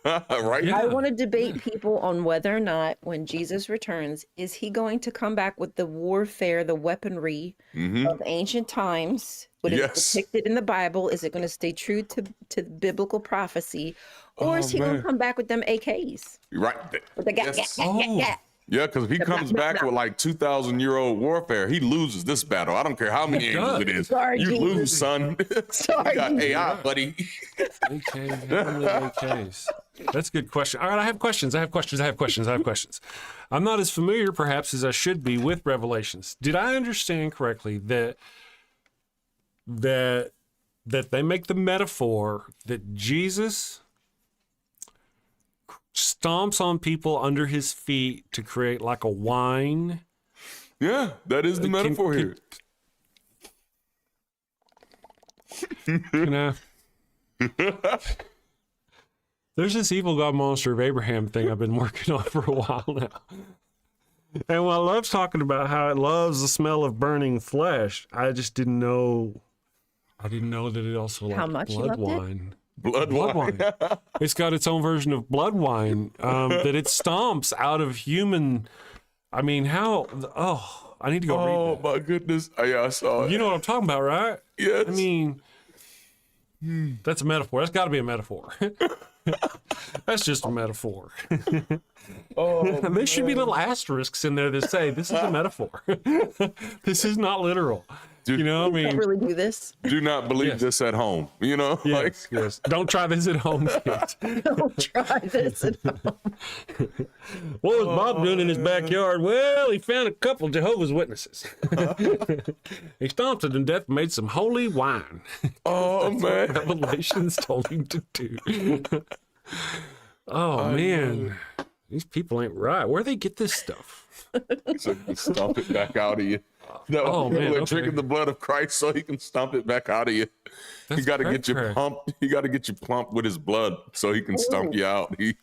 Right? I want to debate people on whether or not, when Jesus returns, is he going to come back with the warfare, the weaponry of ancient times? What is depicted in the Bible? Is it going to stay true to biblical prophecy? Or is he going to come back with them AKs? Right. With the Yeah, because if he comes back with like 2,000-year-old warfare, he loses this battle. I don't care how many angels it is. Sorry, you Jesus. lose, son. Sorry, you got AI, buddy. Okay, AKs. That's a good question. All right, I have questions. I'm not as familiar, perhaps, as I should be with Revelations. Did I understand correctly that they make the metaphor that Jesus stomps on people under his feet to create like a wine? Yeah, that is the metaphor here. There's this evil god monster of Abraham thing I've been working on for a while now. And while I love talking about how it loves the smell of burning flesh, I just didn't know that it also liked blood wine. Blood wine. It's got its own version of blood wine that it stomps out of human. I mean, how? Oh, I need to go read that. Oh, my goodness. Yeah, I saw it. You know what I'm talking about, right? Yes. I mean, that's a metaphor. That's got to be a metaphor. That's just a metaphor. There should be little asterisks in there that say this is a metaphor. This is not literal. You know, I mean, can't really do this. Do not believe this at home. You know, yes. Don't try this at home, kids. Don't try this at home. What was Bob doing in his backyard? Well, he found a couple of Jehovah's Witnesses. He stomped them to death and made some holy wine. Oh, man. Revelations told him to do. Oh, man. These people ain't right. Where they get this stuff? So he can stomp it back out of you. No, man, drinking the blood of Christ so he can stomp it back out of you. He got to get you pumped. He got to get you plumped with his blood so he can stomp you out. You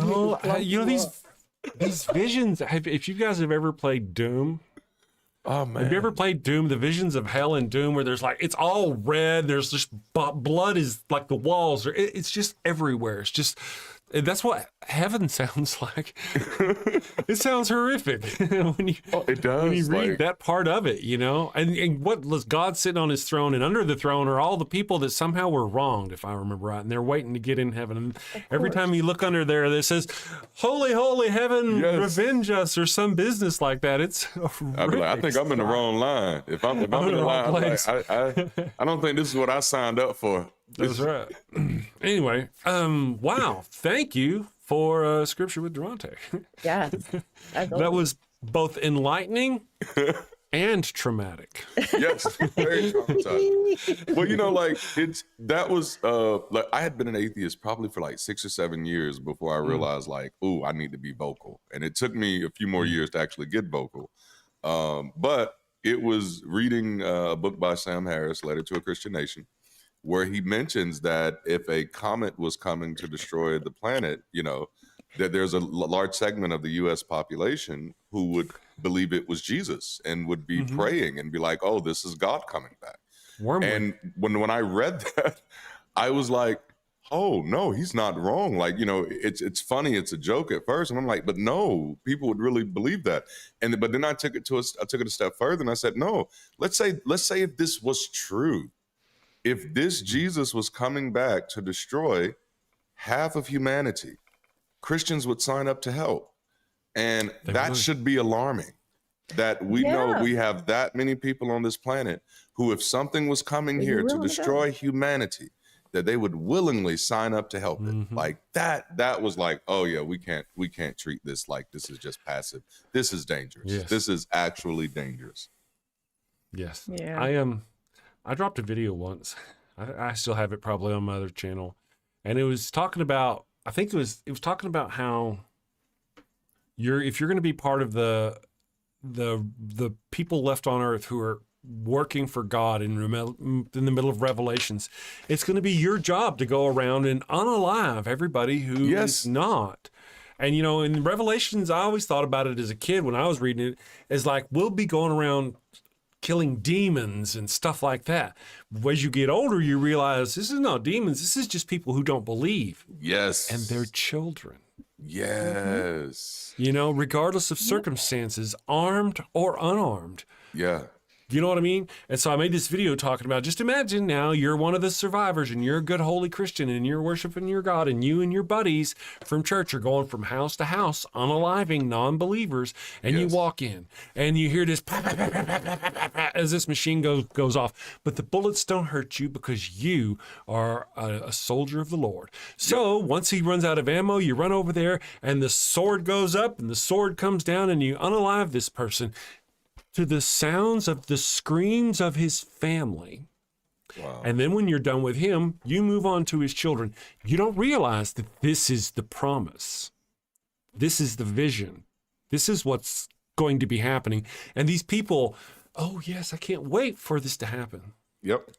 know these visions. If you guys have ever played Doom, oh man, have you ever played Doom? The visions of hell in Doom, where there's like it's all red. There's just blood is like the walls. It's just everywhere. It's just That's what heaven sounds like. It sounds horrific when you it does. when you read like, that part of it, you know. And what was God sitting on his throne, and under the throne are all the people that somehow were wronged, if I remember right, and they're waiting to get in heaven. And every time you look under there, it says, "Holy, holy heaven, revenge us," or some business like that. It's I'd be like, I think I'm in the wrong line. If I'm in the line, place. like, I don't think this is what I signed up for. That's right. Anyway, wow. Thank you for Scripture with Darante. Yeah. That was both enlightening and traumatic. Yes, very traumatizing. Well, you know, like that was like I had been an atheist probably for like 6 or 7 years before I realized like, ooh, I need to be vocal. And it took me a few more years to actually get vocal. But it was reading a book by Sam Harris, Letter to a Christian Nation, where he mentions that if a comet was coming to destroy the planet, you know, that there's a large segment of the U.S. population who would believe it was Jesus and would be praying and be like, oh, this is God coming back. Wormwood. And when I read that, I was like, oh, no, he's not wrong. Like, you know, it's funny. It's a joke at first. And I'm like, but no, people would really believe that. But then I took it a step further and I said, no, let's say if this was true, if this Jesus was coming back to destroy half of humanity, Christians would sign up to help. And that should be alarming, that we know we have that many people on this planet who, if something was coming here to destroy humanity, that they would willingly sign up to help it. Like that was like, oh yeah, we can't treat this like this is just passive. This is dangerous. Yes. This is actually dangerous. Yes. Yeah. I dropped a video once. I still have it probably on my other channel. And it was talking about, I think it was talking about how if you're going to be part of the people left on earth who are working for God in the middle of Revelations, it's going to be your job to go around and unalive everybody who is not. And, you know, in Revelations, I always thought about it as a kid when I was reading it, as like, we'll be going around killing demons and stuff like that. As you get older, you realize this is not demons. This is just people who don't believe. Yes. And they're children. Yes. You know, regardless of circumstances, armed or unarmed. Yeah. You know what I mean? And so I made this video talking about, just imagine now you're one of the survivors and you're a good holy Christian and you're worshiping your God, and you and your buddies from church are going from house to house, unaliving non-believers, and you walk in and you hear this as this machine goes off. But the bullets don't hurt you because you are a soldier of the Lord. So once he runs out of ammo, you run over there and the sword goes up and the sword comes down and you unalive this person to the sounds of the screams of his family. Wow. And then when you're done with him, you move on to his children. You don't realize that this is the promise. This is the vision. This is what's going to be happening. And these people, oh yes, I can't wait for this to happen. Yep.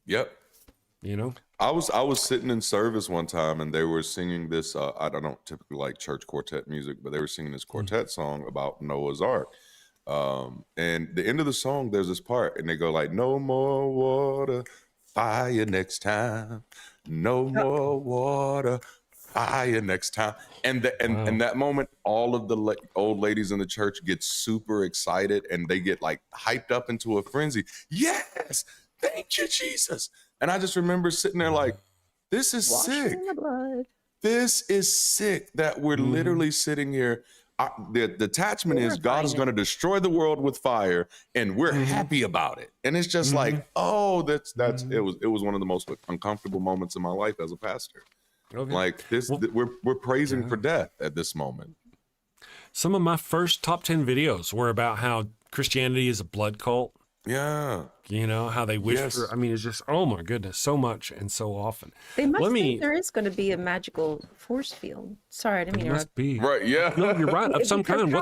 You know? I was sitting in service one time and they were singing this, I don't typically like church quartet music, but they were singing this quartet song about Noah's Ark. And the end of the song, there's this part and they go like, no more water, fire next time. No more water, fire next time. And that moment, all of the old ladies in the church get super excited and they get like hyped up into a frenzy. Yes, thank you, Jesus. And I just remember sitting there like, this is sick. This is sick that we're literally sitting here. The detachment is God is going to destroy the world with fire, and we're happy about it. And it's just like, oh, that's it was one of the most uncomfortable moments in my life as a pastor. Okay. Like this, we're praising for death at this moment. Some of my first top 10 videos were about how Christianity is a blood cult. Yeah. You know, how they wish for, I mean, it's just, oh my goodness, so much and so often. They must think there is going to be a magical force field. Sorry, I didn't mean to must be. Right, yeah. No, you're right, of some kind.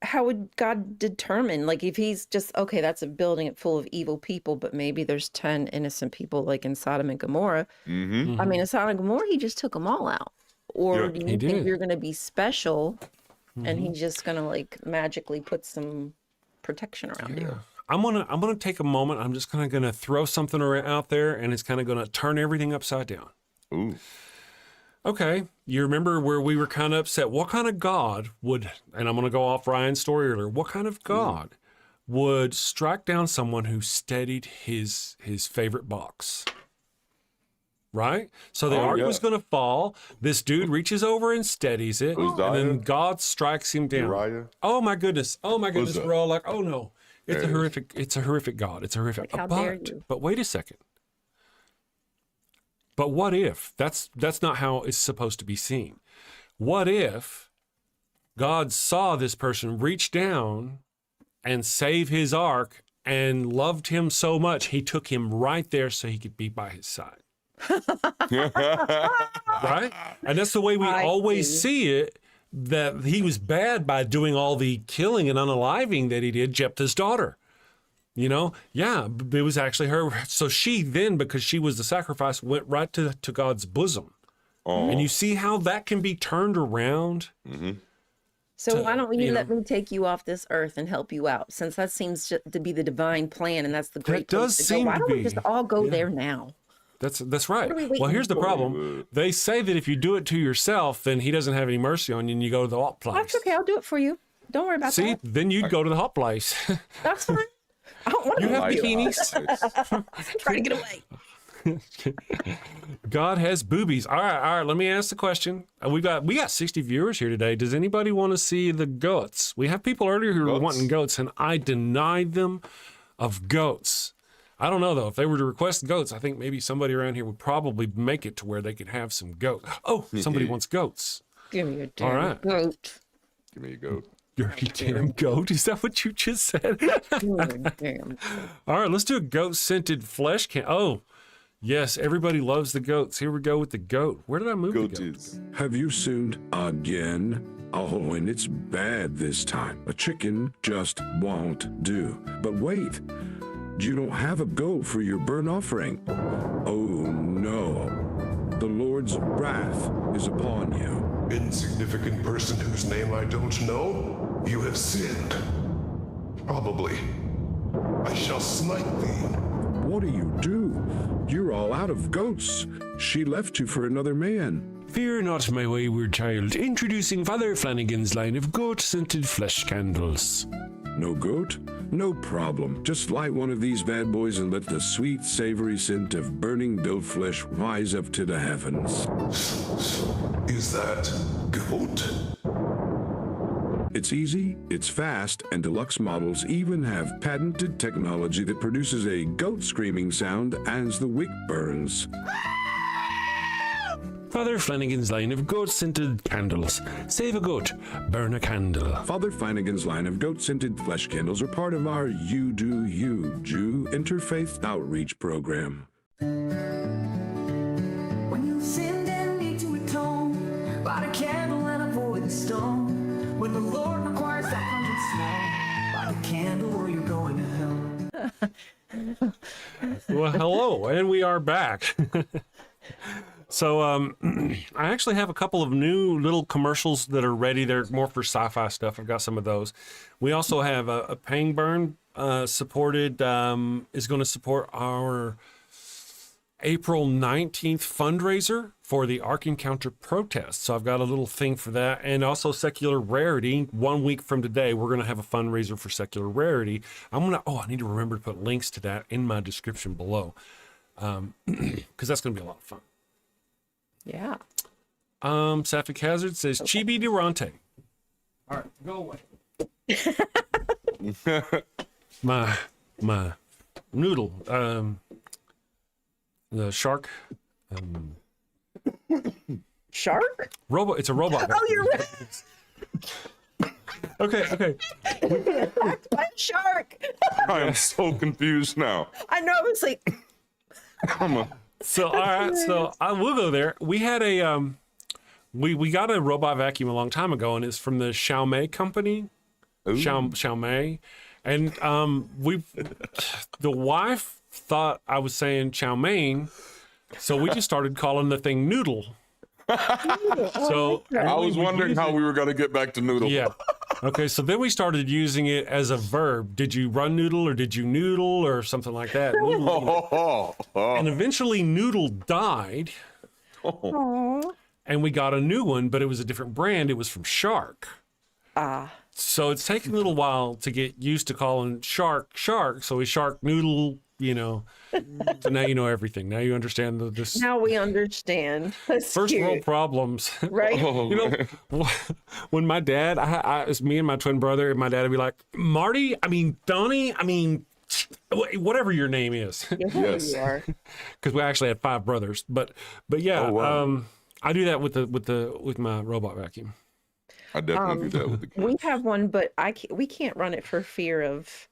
How would God determine, like, if he's just, okay, that's a building full of evil people, but maybe there's 10 innocent people like in Sodom and Gomorrah. I mean, in Sodom and Gomorrah, he just took them all out. Or do you think you're going to be special and he's just going to, like, magically put some protection around you? I'm gonna take a moment. I'm just gonna throw something out there, and it's kind of gonna turn everything upside down. Ooh. Okay, you remember where we were kind of upset? What kind of God would, and I'm going to go off Ryan's story earlier, what kind of God would strike down someone who steadied his favorite box? Right? So the ark was going to fall. This dude reaches over and steadies it, and then God strikes him down. Uriah? Oh my goodness. Oh my goodness. that? We're all like, oh no. It's a horrific God. It's a horrific. Like, how dare you? But wait a second. But what if that's not how it's supposed to be seen? What if God saw this person reach down and save his ark and loved him so much he took him right there so he could be by his side? Right? And that's the way we always see it, that he was bad by doing all the killing and unaliving that he did Jephthah's daughter. You know, yeah, it was actually her. So she then, because she was the sacrifice, went right to God's bosom. Oh. And you see how that can be turned around? Mm-hmm. So why don't you let me take you off this earth and help you out? Since that seems to be the divine plan, and that's the great place to go. Why don't we just all go there now? That's right. Well, here's the problem. They say that if you do it to yourself, then he doesn't have any mercy on you, and you go to the hot place. That's okay. I'll do it for you. Don't worry about that. See, then you'd go to the hot place. That's fine. I don't want to. You have bikinis. Trying to get away. God has boobies. All right. Let me ask the question. We got 60 viewers here today. Does anybody want to see the goats? We have people earlier who were wanting goats, and I denied them of goats. I don't know though. If they were to request goats, I think maybe somebody around here would probably make it to where they could have some goats. Oh, somebody wants goats. Give me a damn goat. Give me a goat. Dirty damn goat. Is that what you just said? All right, let's do a goat-scented flesh can. Oh, yes, everybody loves the goats. Here we go with the goat. Where did I move the goat? Have you sinned again? Oh, and it's bad this time. A chicken just won't do. But wait, you don't have a goat for your burnt offering. Oh, no. The Lord's wrath is upon you. Insignificant person whose name I don't know, you have sinned. Probably. I shall smite thee. What do you do? You're all out of goats. She left you for another man. Fear not, my wayward child. Introducing Father Flanagan's line of goat-scented flesh candles. No goat? No problem. Just light one of these bad boys and let the sweet, savory scent of burning goat flesh rise up to the heavens. Is that goat? It's easy, it's fast, and deluxe models even have patented technology that produces a goat screaming sound as the wick burns. Father Flanagan's line of goat-scented candles. Save a goat, burn a candle. Father Flanagan's line of goat-scented flesh candles are part of our You Do You Jew interfaith outreach program. When you sinned and need to atone, light a candle and avoid the stone. When the Lord requires that 100 snow, light a candle or you're going to hell. Well, hello, and we are back. So I actually have a couple of new little commercials that are ready. They're more for sci-fi stuff. I've got some of those. We also have a Pang Burn supported, is going to support our April 19th fundraiser for the Ark Encounter protest. So I've got a little thing for that. And also Secular Rarity. 1 week from today, we're going to have a fundraiser for Secular Rarity. I need to remember to put links to that in my description below. Because that's going to be a lot of fun. Yeah. Sapphic Hazard says, Chibi Darante. All right, go away. my noodle, the shark. Shark? Robot. It's a robot. Oh, you're right. Okay. Attacked by a shark. I am so confused now. I know. It's like. So all right, so I will go there. We had a we got a robot vacuum a long time ago, and it's from the Xiaomi company. Xiaomi, and the wife thought I was saying chow mein, so we just started calling the thing noodle. So I was wondering how we were going to get back to noodle. Yeah. Okay, so then we started using it as a verb. Did you run noodle or did you noodle or something like that? Noodle. And eventually noodle died. and we got a new one, but it was a different brand. It was from Shark. So it's taken a little while to get used to calling Shark. So we Shark Noodle, you know. So now you know everything. Now you understand this. Now we understand. That's First cute. world problems. Right? You know, when my dad, it was me and my twin brother, and my dad would be like, Marty, Donnie, whatever your name is. Yes. You are. Because we actually had 5 brothers. But yeah, Oh, wow. I do that with my robot vacuum. I definitely do that with the kids. We have one, but we can't run it for fear of,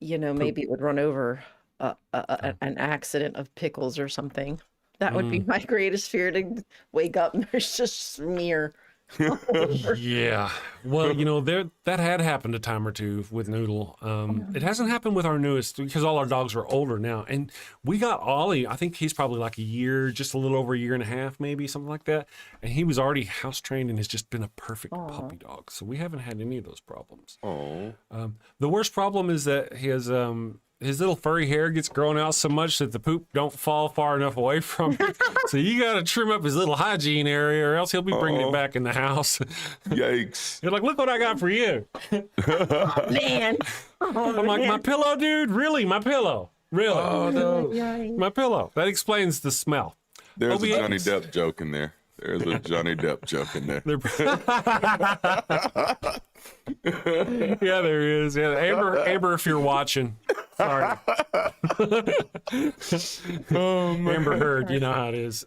maybe it would run over an accident of pickles or something. That would be my greatest fear, to wake up and there's just smear. Yeah. Well, that had happened a time or two with Noodle. It hasn't happened with our newest because all our dogs are older now. And we got Ollie, I think he's probably like a year, just a little over a year and a half, maybe something like that. And he was already house trained and has just been a perfect puppy dog. So we haven't had any of those problems. Oh. The worst problem is that his little furry hair gets grown out so much that the poop don't fall far enough away from him. So you got to trim up his little hygiene area, or else he'll be bringing it back in the house. Yikes. You're like, look what I got for you. Man. I'm like, my pillow, dude? Really? My pillow? Really? Oh, no. My pillow. That explains the smell. There's a OBS. Johnny Depp joke in there. There's a Johnny Depp joke in there. Yeah, there is. Yeah, Amber, if you're watching, sorry. Amber Heard, you know how it is.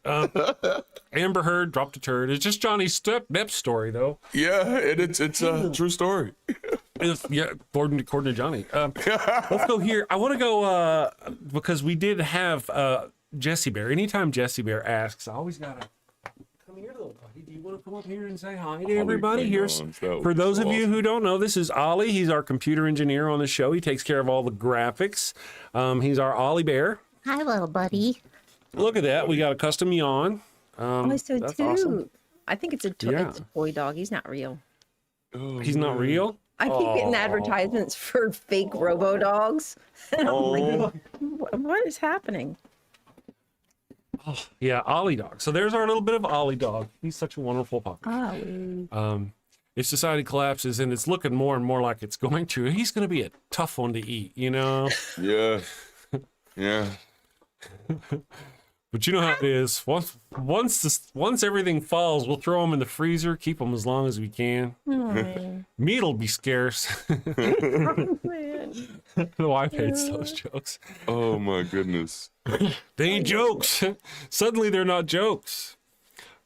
Amber Heard dropped a turd. It's just Johnny Depp's story, though. Yeah, and it's a true story. According to Johnny. Let's go here. I want to go because we did have Jessie Bear. Anytime Jessie Bear asks, I always gotta come here, little buddy. Do you want to come up here and say hi to everybody? Here's for those of you who don't know, this is Ollie. He's our computer engineer on the show. He takes care of all the graphics. He's our Ollie Bear. Hi, little buddy. Look at that. We got a custom yawn. So that's too. awesome. I think it's a toy dog. He's not real. He's not real. I keep getting advertisements for fake robo dogs. And I'm like, what is happening? Oh, yeah, Ollie dog. So there's our little bit of Ollie dog. He's such a wonderful puppy. If society collapses, and it's looking more and more like it's going to, he's going to be a tough one to eat, Yeah. Yeah. But you know how it is. Once everything falls, we'll throw them in the freezer, keep them as long as we can. Meat'll be scarce. The wife hates those jokes. Oh my goodness. They ain't jokes. Suddenly they're not jokes.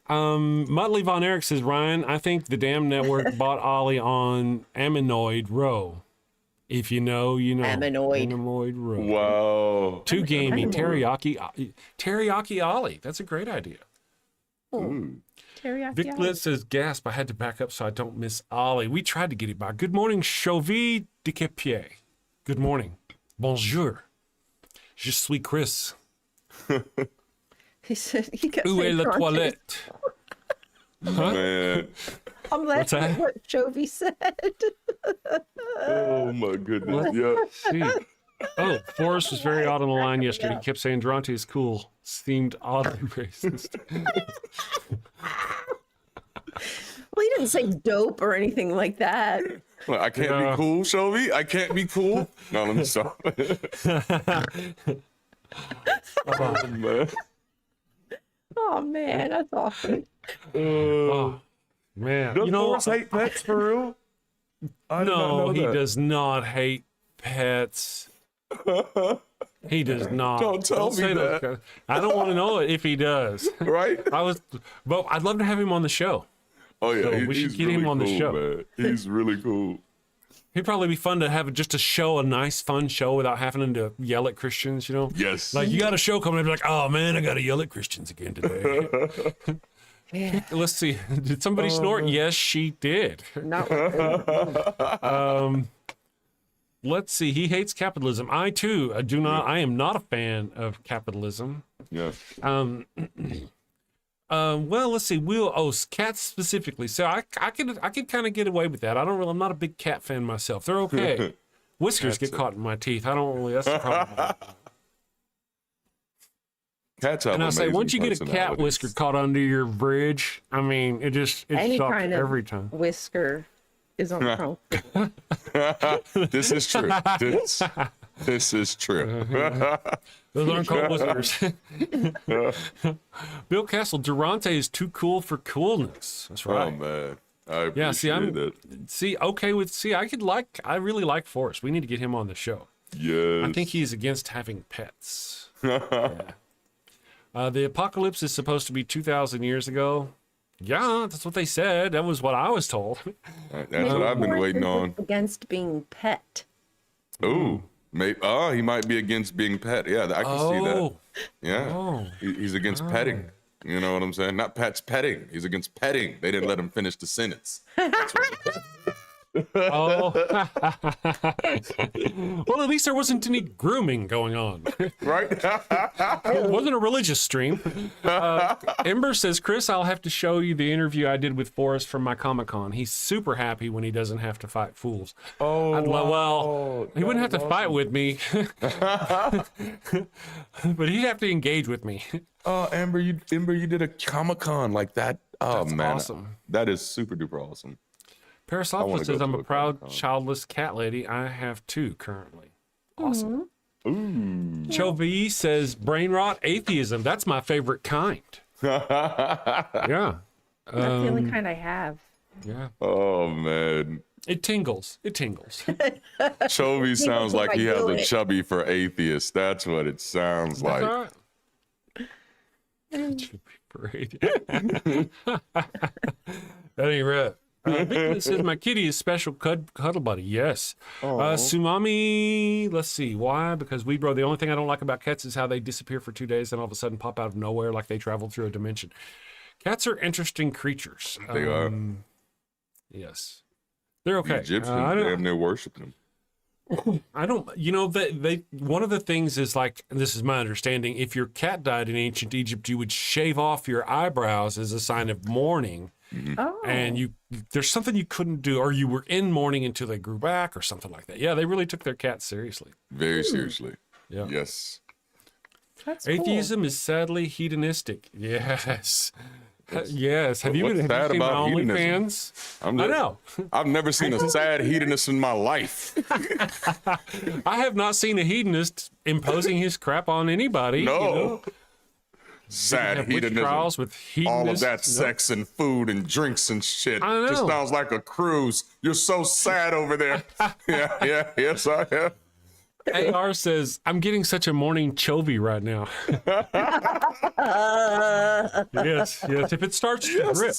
Muttley Von Erich says, Ryan, I think the damn network bought Ollie on Ammonoid Row. If you know, you know. Ammonoid Row. Wow. Too gamey. Teriyaki Ollie. That's a great idea. Teriyaki Vic Litt says, gasp, I had to back up so I don't miss Ollie. We tried to get it by. Good morning, Chauvy de Kepier. Good morning. Bonjour. Je suis Chris. He said, Où est la toilette? Man. I'm laughing at what Chovy said. Oh my goodness. Yeah. See. Oh, Forrest was very odd on the line yesterday. He kept saying Darante is cool. Seemed oddly racist. Well, he didn't say dope or anything like that. Well, I can't be cool, Shelby. I can't be cool. No, let me stop. Oh, man. Oh man, that's awesome. Oh, man. Does Forrest hate pets for real? No, he does not hate pets. He does not. Don't tell me that. I don't want to know if he does. Right? But I'd love to have him on the show. Oh yeah, So we should get him on the show. Man. He's really cool. He'd probably be fun to have just a nice, fun show without having to yell at Christians, you know? Yes. Like, you got a show coming up, like, oh man, I got to yell at Christians again today. Let's see. Did somebody snort? Yes, she did. Not Let's see. He hates capitalism. I too do not. I am not a fan of capitalism. Yeah. Well, let's see. Cats specifically. So I could kind of get away with that. I'm not a big cat fan myself. They're okay. Whiskers get caught in my teeth. I don't really. That's the problem. Cats have And I say, amazing once you get a cat personalities. whisker caught under your bridge, I mean, it Any shocks kind of every time. whisker is uncomfortable. This is true. This is true. Those aren't called whiskers. Bill Castle, Darante is too cool for coolness. That's right. Oh man, I appreciate Yeah, see, that. I really like Forrest. We need to get him on the show. Yes. I think he's against having pets. Yeah. The apocalypse is supposed to be 2,000 years ago. Yeah, that's what they said. That was what I was told. That's what I've been waiting on. Against being pet. Ooh, maybe. Oh, he might be against being pet. Yeah, I can see that. Yeah, Oh. He's against petting. You know what I'm saying? Not pets petting. He's against petting. They didn't let him finish the sentence. Oh. Well, at least there wasn't any grooming going on. Right? It wasn't a religious stream. Ember says, Chris, I'll have to show you the interview I did with Forrest from my Comic-Con. He's super happy when he doesn't have to fight fools. Oh, well, he wouldn't have to fight with me. But he'd have to engage with me. Oh, Amber, you did a Comic-Con like that. Oh, That's man. awesome. That is super duper awesome. Parasophilus says, go I'm to a a proud, Comic-Con. childless cat lady. I have 2 currently. Awesome. Ooh. Chovy says, brain rot, atheism. That's my favorite kind. Yeah. That's the only kind I have. Yeah. Oh, man. It tingles. It tingles. Chovy sounds if like I he has do a it. chubby for atheist. That's what it sounds like. That's all right. That ain't right. Victor says my kitty is special cuddle buddy. Yes. Sumami. Let's see why. Because we bro. The only thing I don't like about cats is how they disappear for 2 days and all of a sudden pop out of nowhere like they traveled through a dimension. Cats are interesting creatures. They are. Yes. They're The okay. Egyptians I don't- damn near worshiped him. I don't, you know, they one of the things is like, and this is my understanding, if your cat died in ancient Egypt, you would shave off your eyebrows as a sign of mourning. Oh. And there's something you couldn't do, or you were in mourning until they grew back or something like that. Yeah, they really took their cats seriously. Very seriously. Yeah. Yes. That's cool. Atheism is sadly hedonistic. Yes. Yes. Have you What's seen sad my about hedonism? OnlyFans? I know. I've never seen a sad hedonist in my life. I have not seen a hedonist imposing his crap on anybody. No. You know? Sad Have witch hedonism. trials with All of hedonists. that sex and food and drinks and shit. I know. Just sounds like a cruise. You're so sad over there. Yeah, yes, I am. AR says, I'm getting such a morning chovy right now. Yes. If it starts to drip,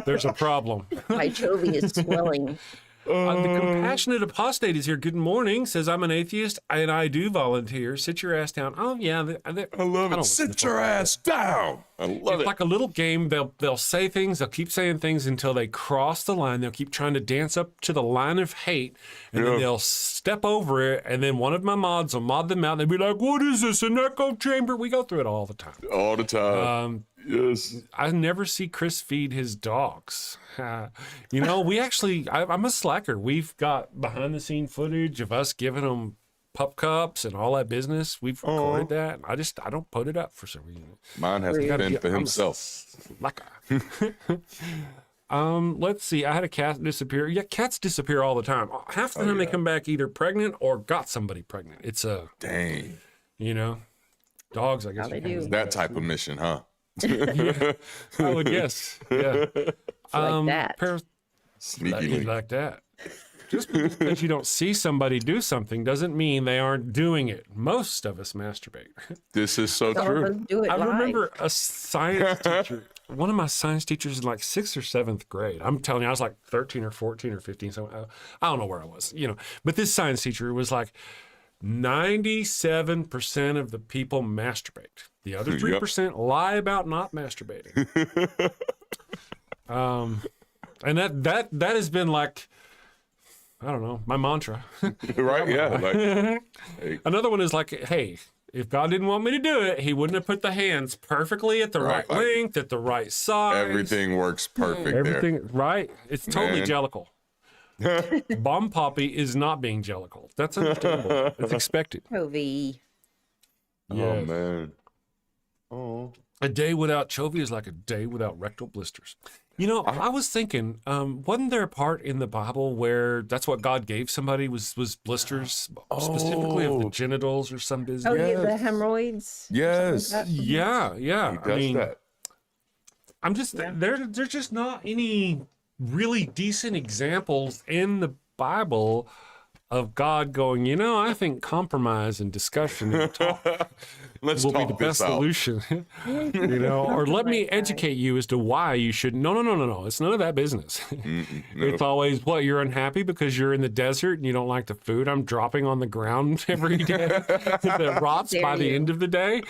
there's a problem. My Chovy is swelling. The compassionate apostate is here. Good morning. Says, I'm an atheist and I do volunteer. Sit your ass down. Oh, yeah. I love it. Sit your ass down. I love It's it. like a little game. They'll say things. They'll keep saying things until they cross the line. They'll keep trying to dance up to the line of hate, and then they'll step over it. And then one of my mods will mod them out. And they'll be like, "What is this? An echo chamber?" We go through it all the time. All the time. Yes. I never see Chris feed his dogs. You know, we actually, I'm a slacker. We've got behind the scene footage of us giving them pup cups and all that business. We've recorded that. I don't put it up for some reason. Mine has to fend for himself. Slacker. Let's see. I had a cat disappear. Yeah, cats disappear all the time. Half the time they come back either pregnant or got somebody pregnant. It's a, Dang. you know, dogs, I guess. They do. That type of mission, huh? I would guess. Yeah. Like that. Sneakily. Like that. Just because you don't see somebody do something doesn't mean they aren't doing it. Most of us masturbate. This is so Some of us true. do it I live. remember a science teacher, one of my science teachers in like 6th or 7th grade. I'm telling you, I was like 13 or 14 or 15. So I don't know where I was, you know. But this science teacher was like, 97% of the people masturbate. The other 3% lie about not masturbating. And that has been like, I don't know, my mantra. Right? Yeah. Like, hey, Another one is like, hey, if God didn't want me to do it, he wouldn't have put the hands perfectly at the right Like, length, at the right size. everything works perfect there. Everything, right? It's totally Man. jellical. Bomb Poppy is not being jellical. That's understandable. It's expected. Chovy. Oh, Yes. man. A day without chovy is like a day without rectal blisters. You know, I was thinking, wasn't there a part in the Bible where that's what God gave somebody was blisters, specifically of the genitals or some business? Oh, yeah, the hemorrhoids. Yes. Yeah. He does that. I'm just there's just not any really decent examples in the Bible of God going, you know, I think compromise and discussion and talk will be the best solution. You know, or let me educate you as to why you should. No. It's none of that business. No. It's always, what, you're unhappy because you're in the desert and you don't like the food I'm dropping on the ground every day that rots by the end of the day.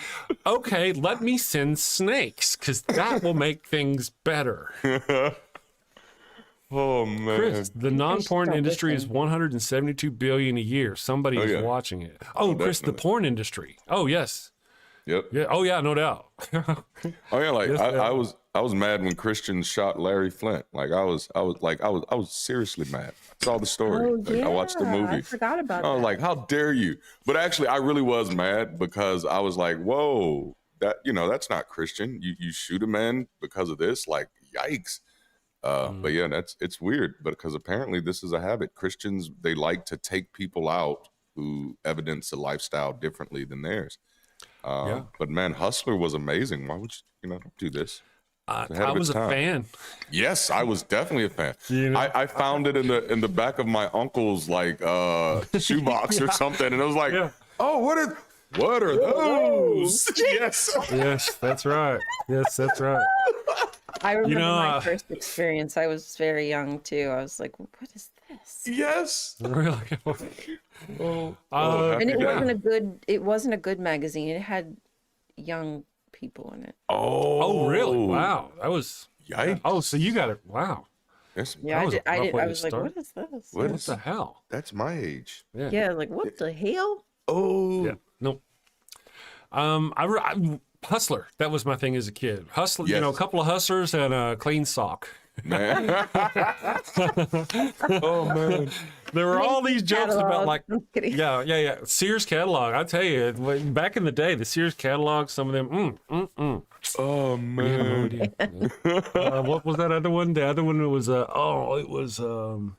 Okay, let me send snakes because that will make things better. Oh man, Chris, the non-porn industry is 172 billion a year. Somebody is watching it. Oh, Chris, the porn industry. Oh yes. Yep. Yeah. Oh yeah, no doubt. Oh yeah, like Yes, I was mad when Christians shot Larry Flint. Like I was seriously mad. I saw the story. Oh, Like, I watched the movie. I forgot about I was that. like, how dare you? But actually, I really was mad because I was like, whoa, that's not Christian. You shoot a man because of this? Like, yikes. But yeah, it's weird, because apparently this is a habit. Christians, they like to take people out who evidence a lifestyle differently than theirs. But man, Hustler was amazing. Why would you do this? I was a fan. Yes, I was definitely a fan. You know? I found it in the back of my uncle's shoebox or something, and it was like, oh, what are those? Yes. Yes, that's right. Yes, that's right. I remember my first experience. I was very young too. I was like, "What is this?" Yes. Really? And it wasn't a good magazine. It had young people in it. Oh, really? Wow, that was yikes. Oh, so you got it? Wow. Yes. Yeah, I did. I was like, "What is this?" What the hell? That's my age. Yeah, like what the hell? Oh. Yeah. No. Hustler. That was my thing as a kid. Hustler. Yes. A couple of hustlers and a clean sock. Man. Oh man. There were all these jokes about I'm kidding. yeah. Sears catalog. I tell you, back in the day, the Sears catalog, some of them, Oh man. what was that other one? The other one was it was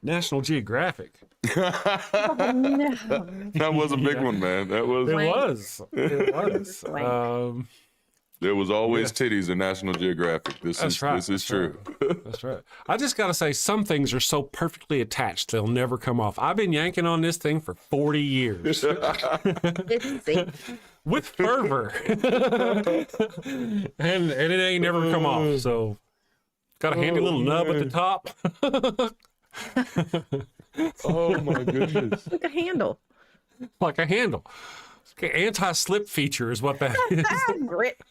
National Geographic. That was a big one, man. That was. It was. There was always titties in National Geographic. This is true. That's right. I just got to say, some things are so perfectly attached, they'll never come off. I've been yanking on this thing for 40 years. It's safe. With fervor. and it ain't never come off. So, got a handy little nub at the top. Oh my goodness. Like a handle. Like a handle. Anti-slip feature is what that is. Grip.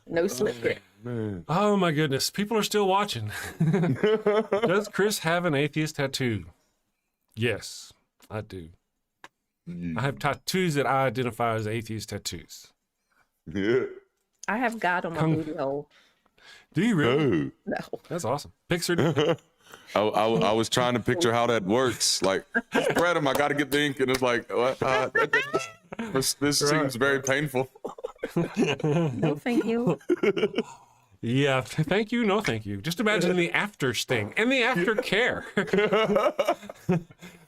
No slip grip. Man. Oh my goodness. People are still watching. Does Chris have an atheist tattoo? Yes, I do. I have tattoos that I identify as atheist tattoos. Yeah. I have God on my booty hole. Do you really? Oh. No. That's awesome. Picture. I was trying to picture how that works. Like, spread them. I got to get the ink, and it's like, this seems very painful. No, thank you. Yeah, thank you. No, thank you. Just imagine the after sting and the aftercare.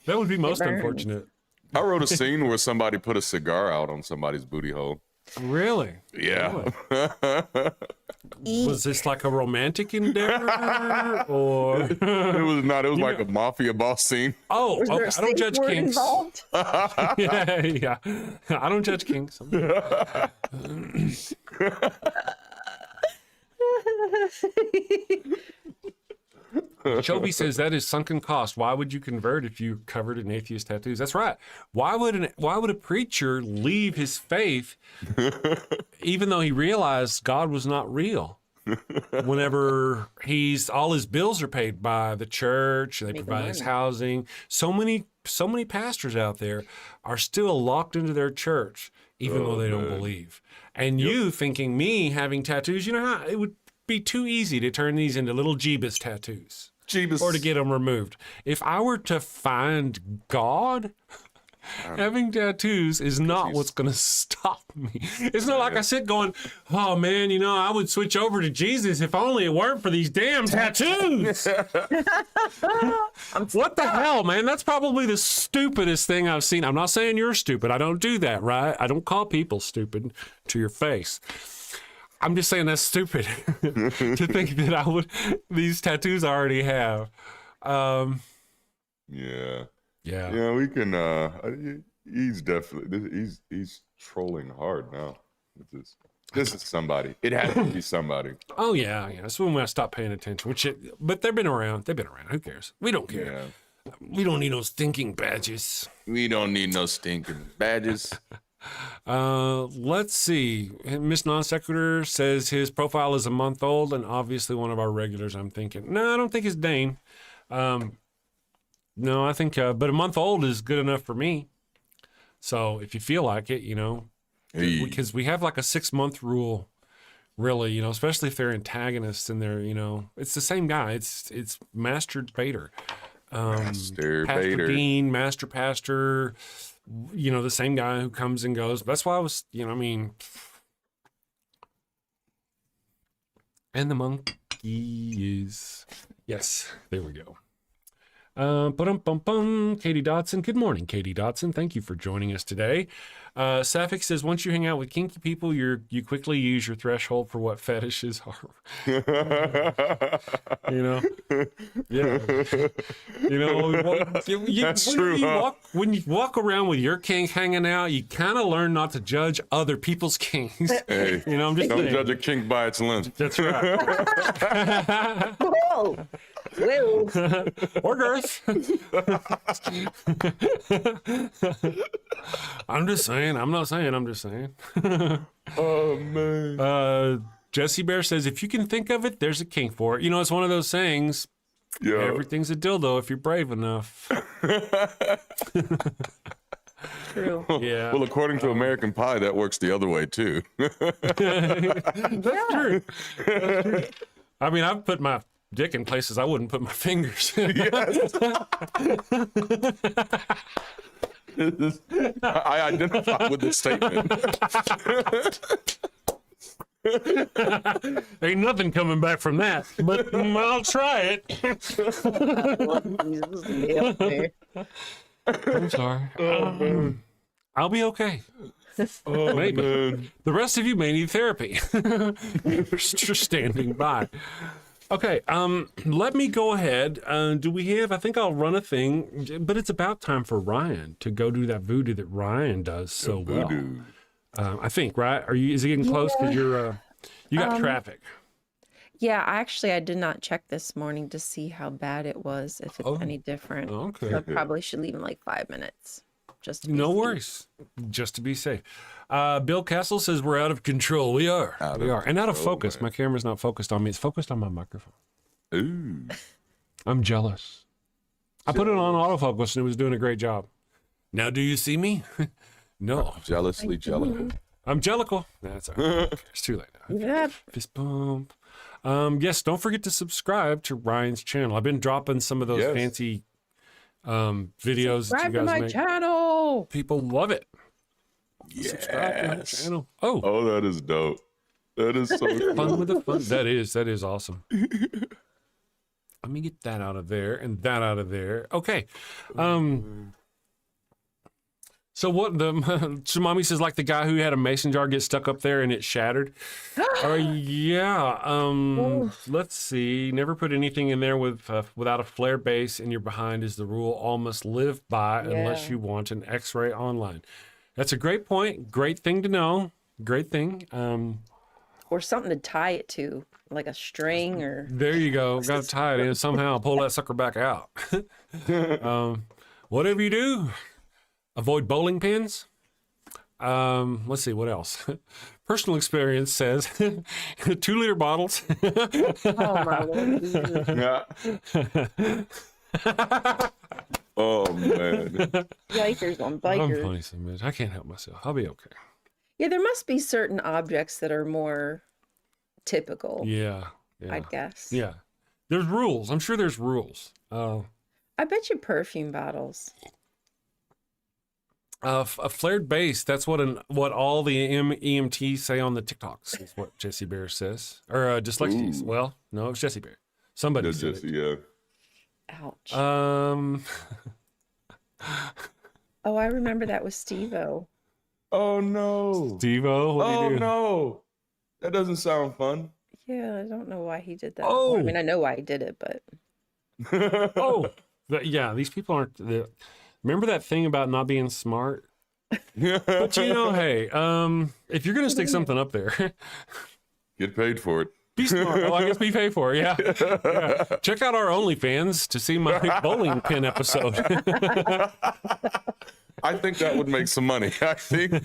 That would be most unfortunate. I wrote a scene where somebody put a cigar out on somebody's booty hole. Really? Yeah. Was this like a romantic endeavor, or It was not. It was like a mafia boss scene. Oh, Was there okay. a I don't safe judge word kinks. involved? Yeah. I don't judge kinks. Chobi says that is sunken cost. Why would you convert if you covered in atheist tattoos? That's right. Why would a preacher leave his faith even though he realized God was not real? Whenever all his bills are paid by the church, they provide his housing. So many pastors out there are still locked into their church, even though they don't believe. And you thinking me having tattoos, you know how it would be too easy to turn these into little Jeebus tattoos. Or to get them removed. If I were to find God, Having tattoos is not what's going to stop me. It's not like I sit going, oh man, I would switch over to Jesus if only it weren't for these damn tattoos. What the hell, man? That's probably the stupidest thing I've seen. I'm not saying you're stupid. I don't do that, right? I don't call people stupid to your face. I'm just saying that's stupid to think that these tattoos I already have. Yeah. Yeah. Yeah, we can, he's definitely, he's trolling hard now. This is somebody. It has to be somebody. Oh, yeah. That's when I stopped paying attention, but they've been around. Who cares? We don't care. Yeah. We don't need no stinking badges. We don't need no stinking badges. Let's see. Miss Non Sequitur says his profile is a month old and obviously one of our regulars. I'm thinking, no, I don't think it's Dane. No, I think, but a month old is good enough for me. So if you feel like it, because we have like a 6-month rule, really, especially if they're antagonists and they're, it's the same guy. It's Master Bader, Master Pastor Bader, Dean, Master Pastor, the same guy who comes and goes. That's why I was, and the monkey is, yes, there we go. Katie Dotson. Good morning, Katie Dotson. Thank you for joining us today. Sapphic says, once you hang out with kinky people, you quickly use your threshold for what fetishes are. Yeah. That's true. When you walk around with your kink hanging out, you kind of learn not to judge other people's kinks. Hey, I'm just don't saying. judge a kink by its length. That's right. Whoa. Whoa. Or girth. I'm just saying. I'm not saying. I'm just saying. Oh, man. Jesse Bear says, if you can think of it, there's a kink for it. It's one of those sayings. Yeah. Everything's a dildo if you're brave enough. True. Yeah. Well, according to American Pie, that works the other way, too. That's true. That's true. I mean, I've put my dick in places I wouldn't put my fingers. Yes. I identify with this statement. Ain't nothing coming back from that, but I'll try it. I'm sorry. I'll be okay. Oh, maybe. Man. The rest of you may need therapy. Just standing by. Okay, let me go ahead. Do we have, I think I'll run a thing, but it's about time for Ryan to go do that voodoo that Ryan does so well. I think, right? Is it getting close? Because you got traffic. Yeah, I did not check this morning to see how bad it was, if it's any different. Okay. So I probably should leave in like 5 minutes. Just to be No safe. worries. Just to be safe. Bill Castle says we're out of control. We are. And out of focus. Man. My camera's not focused on me. It's focused on my microphone. Ooh. I'm jealous. I put it on autofocus and it was doing a great job. Now, do you see me? No. Jealously jealous. I'm jellical. That's all right. It's too late now. Yep. Fist bump. Yes, don't forget to subscribe to Ryan's channel. I've been dropping some of those fancy videos Subscribe that you guys to my make. channel. People love it. Yes. Subscribe to my channel. Oh, that is dope. That is so cool. fun with the fun. That is awesome. Let me get that out of there and that out of there. Okay. So what so mommy says, like the guy who had a mason jar get stuck up there and it shattered. Let's see. Never put anything in there without a flare base in your behind is the rule all must live by unless you want an X-ray online. That's a great point. Great thing to know. Great thing. Or something to tie it to, like a string or. There you go. Got to tie it in somehow. Pull that sucker back out. Whatever you do. Avoid bowling pins. Let's see, what else? Personal experience says 2-liter bottles. Oh my Lord. Yeah. Oh man. Bikers on I'm bikers. funny so much. I can't help myself. I'll be okay. Yeah, there must be certain objects that are more typical. Yeah. I'd guess. Yeah. There's rules. I'm sure there's rules. I bet you perfume bottles. A flared bass. That's what all the EMTs say on the TikToks. Is what Jesse Bear says, or dyslexics. Well, no, it was Jesse Bear. Somebody said Jesse, it. yeah. Ouch. Um. Oh, I remember that was Steve-O. Oh no. Steve-O, what do you do? No. That doesn't sound fun. Yeah, I don't know why he did that. Oh. Well, I mean, I know why he did it, but Oh, yeah. These people aren't. Remember that thing about not being smart? But hey, if you're gonna stick something up there, Get paid for it. be smart. Oh, I guess be paid for it. Yeah. Check out our OnlyFans to see my bowling pin episode. I think that would make some money. I think.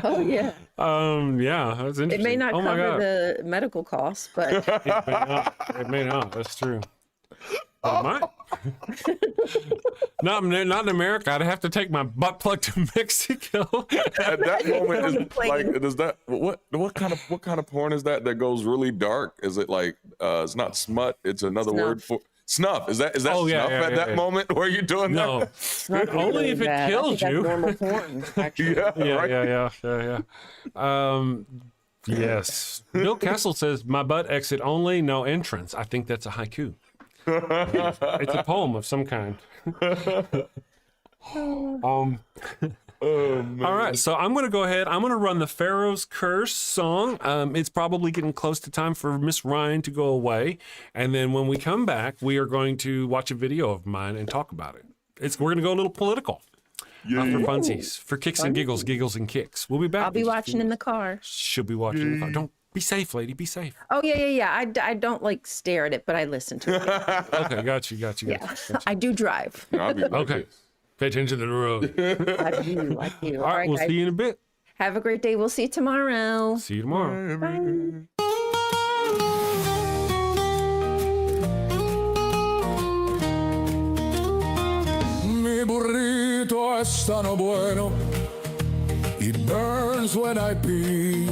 oh yeah, Yeah, that's interesting. it may not oh my cover God. the medical costs, but It may not. That's true. It might. not in America. I'd have to take my butt plug to Mexico. At that moment, On the is plane. does that what kind of porn is that goes really dark? Is it like it's not smut? It's another word for snuff. Is that Oh, yeah, snuff yeah, at yeah, that yeah. moment where you're doing No, that? only if it bad. I kills think you. that's normal porn, actually. Yeah, Yeah. Yes. Bill Kessel says, "My butt exit only, no entrance." I think that's a haiku. It's a poem of some kind. All right, so I'm going to go ahead. I'm going to run the Pharaoh's Curse song. It's probably getting close to time for Miss Ryan to go away, and then when we come back, we are going to watch a video of mine and talk about it. We're going to go a little political. For funsies, for kicks and giggles, giggles and kicks. We'll be back. I'll be watching in the car. Should be watching in the car. Don't be safe, lady. Be safe. Oh yeah. I don't like stare at it, but I listen to it. Okay, got you. Yeah, I do drive. I'll be Okay. Pay attention to the road. I do. All right, we'll guys. see you in a bit. Have a great day. We'll see you tomorrow. See you tomorrow. Bye. Mi burrito es tan bueno, it burns when I pee.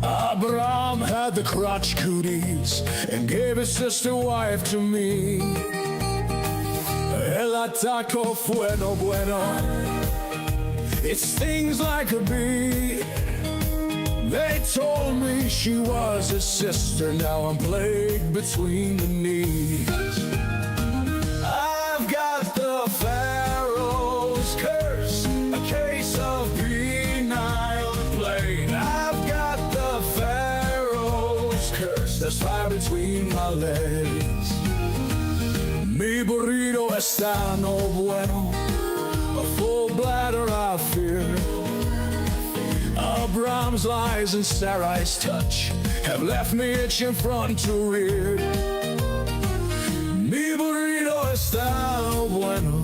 Abraham had the crotch cooties and gave his sister wife to me. El ataco bueno, it stings like a bee. They told me she was his sister, now I'm plagued between the knees. I've got the Pharaoh's curse, a case of penile plague. I've got the Pharaoh's curse, there's fire between my legs. Mi burrito está no bueno, a full bladder I fear. Abraham's lies and Sarai's touch have left me itching front to rear. Mi burrito está bueno,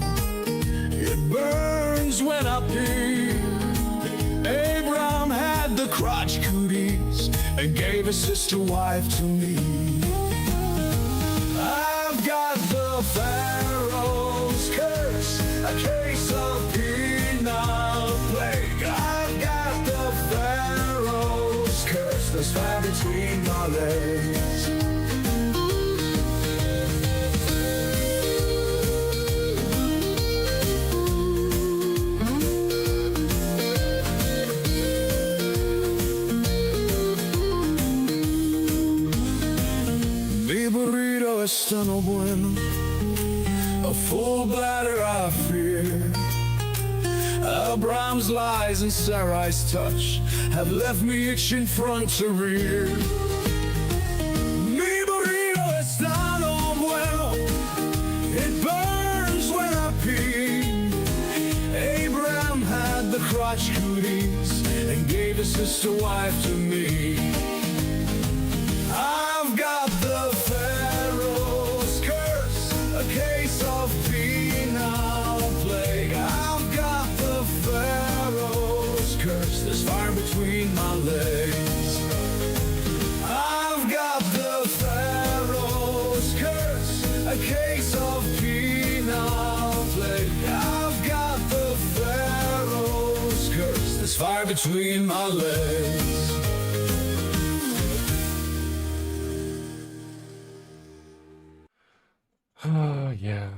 it burns when I pee. Abraham had the crotch cooties and gave his sister wife to me. I've got the Pharaoh's curse, a case of penile plague. I've got the Pharaoh's curse, there's fire between my legs. Mi burrito está no bueno, a full bladder I fear. Abraham's lies and Sarai's touch have left me itching front to rear. Mi burrito está no bueno, it burns when I pee. Abraham had the crotch cooties and gave his sister wife to me. I've got the Pharaoh's curse, a case of penile plague. I've got the Pharaoh's curse, there's fire between my legs. I've got the Pharaoh's curse, a case of penile plague. I've got the Pharaoh's curse, there's fire between my legs. Oh, yeah.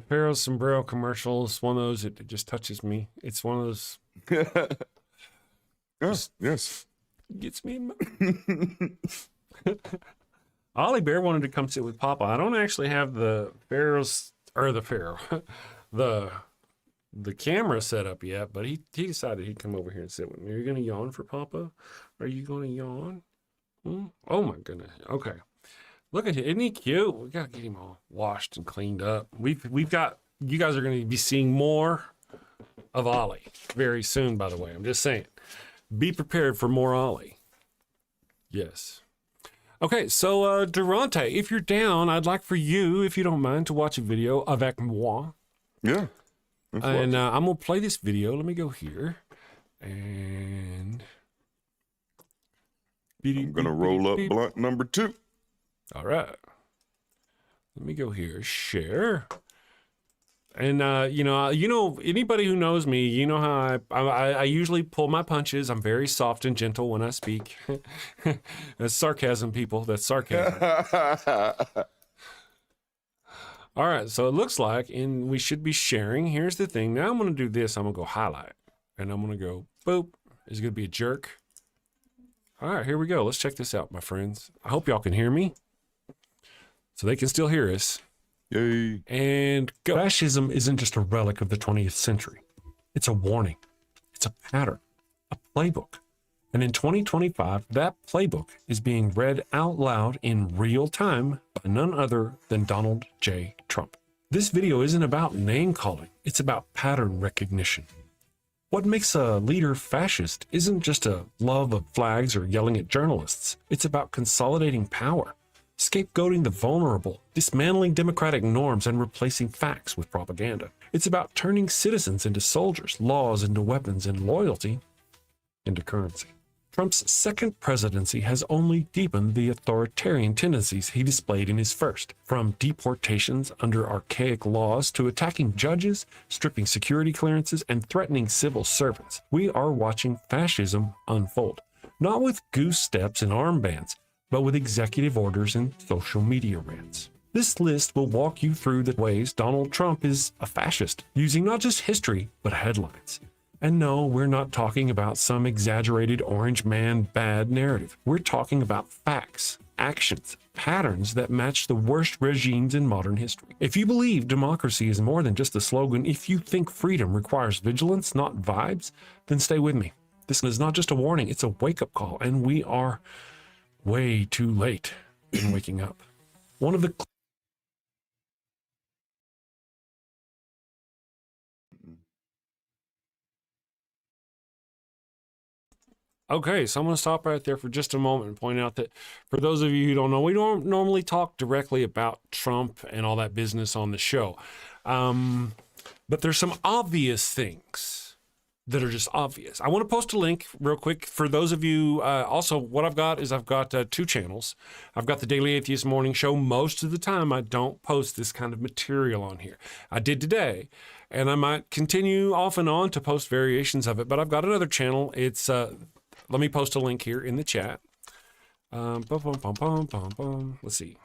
Pharaoh sombrero commercial is one of those that just touches me. It's one of those. Yes. Gets me in my... Ollie Bear wanted to come sit with Papa. I don't actually have the the camera set up yet, but he decided he'd come over here and sit with me. Are you going to yawn for Papa? Are you going to yawn? Oh my goodness. Okay. Look at him. Isn't he cute? We got to get him all washed and cleaned up. We've got, you guys are going to be seeing more of Ollie very soon, by the way. I'm just saying. Be prepared for more Ollie. Yes. Okay, so Darante, if you're down, I'd like for you, if you don't mind, to watch a video avec moi. Yeah. And I'm going to play this video. Let me go here. And... I'm going to roll up blunt number 2. All right. Let me go here. Share. And, you know, anybody who knows me, you know how I usually pull my punches. I'm very soft and gentle when I speak. That's sarcasm, people. That's sarcasm. All right. So it looks like, and we should be sharing. Here's the thing. Now I'm going to do this. I'm going to go highlight. And I'm going to go, boop. It's going to be a jerk. All right. Here we go. Let's check this out, my friends. I hope y'all can hear me. So they can still hear us. Yay. And go. Fascism isn't just a relic of the 20th century. It's a warning. It's a pattern, a playbook. And in 2025, that playbook is being read out loud in real time by none other than Donald J. Trump. This video isn't about name calling. It's about pattern recognition. What makes a leader fascist isn't just a love of flags or yelling at journalists. It's about consolidating power, scapegoating the vulnerable, dismantling democratic norms, and replacing facts with propaganda. It's about turning citizens into soldiers, laws into weapons, and loyalty into currency. Trump's second presidency has only deepened the authoritarian tendencies he displayed in his first, from deportations under archaic laws to attacking judges, stripping security clearances, and threatening civil servants. We are watching fascism unfold, not with goose steps and armbands, but with executive orders and social media rants. This list will walk you through the ways Donald Trump is a fascist, using not just history, but headlines. And no, we're not talking about some exaggerated orange man bad narrative. We're talking about facts, actions, patterns that match the worst regimes in modern history. If you believe democracy is more than just a slogan, if you think freedom requires vigilance, not vibes, then stay with me. This is not just a warning, it's a wake-up call, and we are way too late in waking up. One of the Okay, so I'm going to stop right there for just a moment and point out that for those of you who don't know, we don't normally talk directly about Trump and all that business on the show. But there's some obvious things that are just obvious. I want to post a link real quick for those of you. Also, what I've got is I've got 2 channels. I've got the Daily Atheist Morning Show. Most of the time, I don't post this kind of material on here. I did today, and I might continue off and on to post variations of it. But I've got another channel. It's let me post a link here in the chat. Let's see.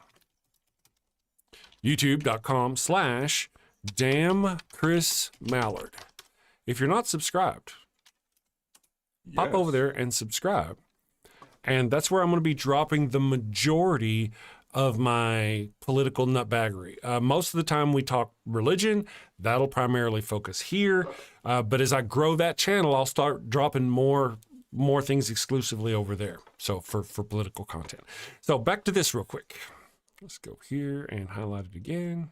YouTube.com/damnChrisMallard. If you're not subscribed, pop over there and subscribe. And that's where I'm going to be dropping the majority of my political nutbaggery. Most of the time we talk religion. That'll primarily focus here. But as I grow that channel, I'll start dropping more things exclusively over there. So for political content. So back to this real quick. Let's go here and highlight it again.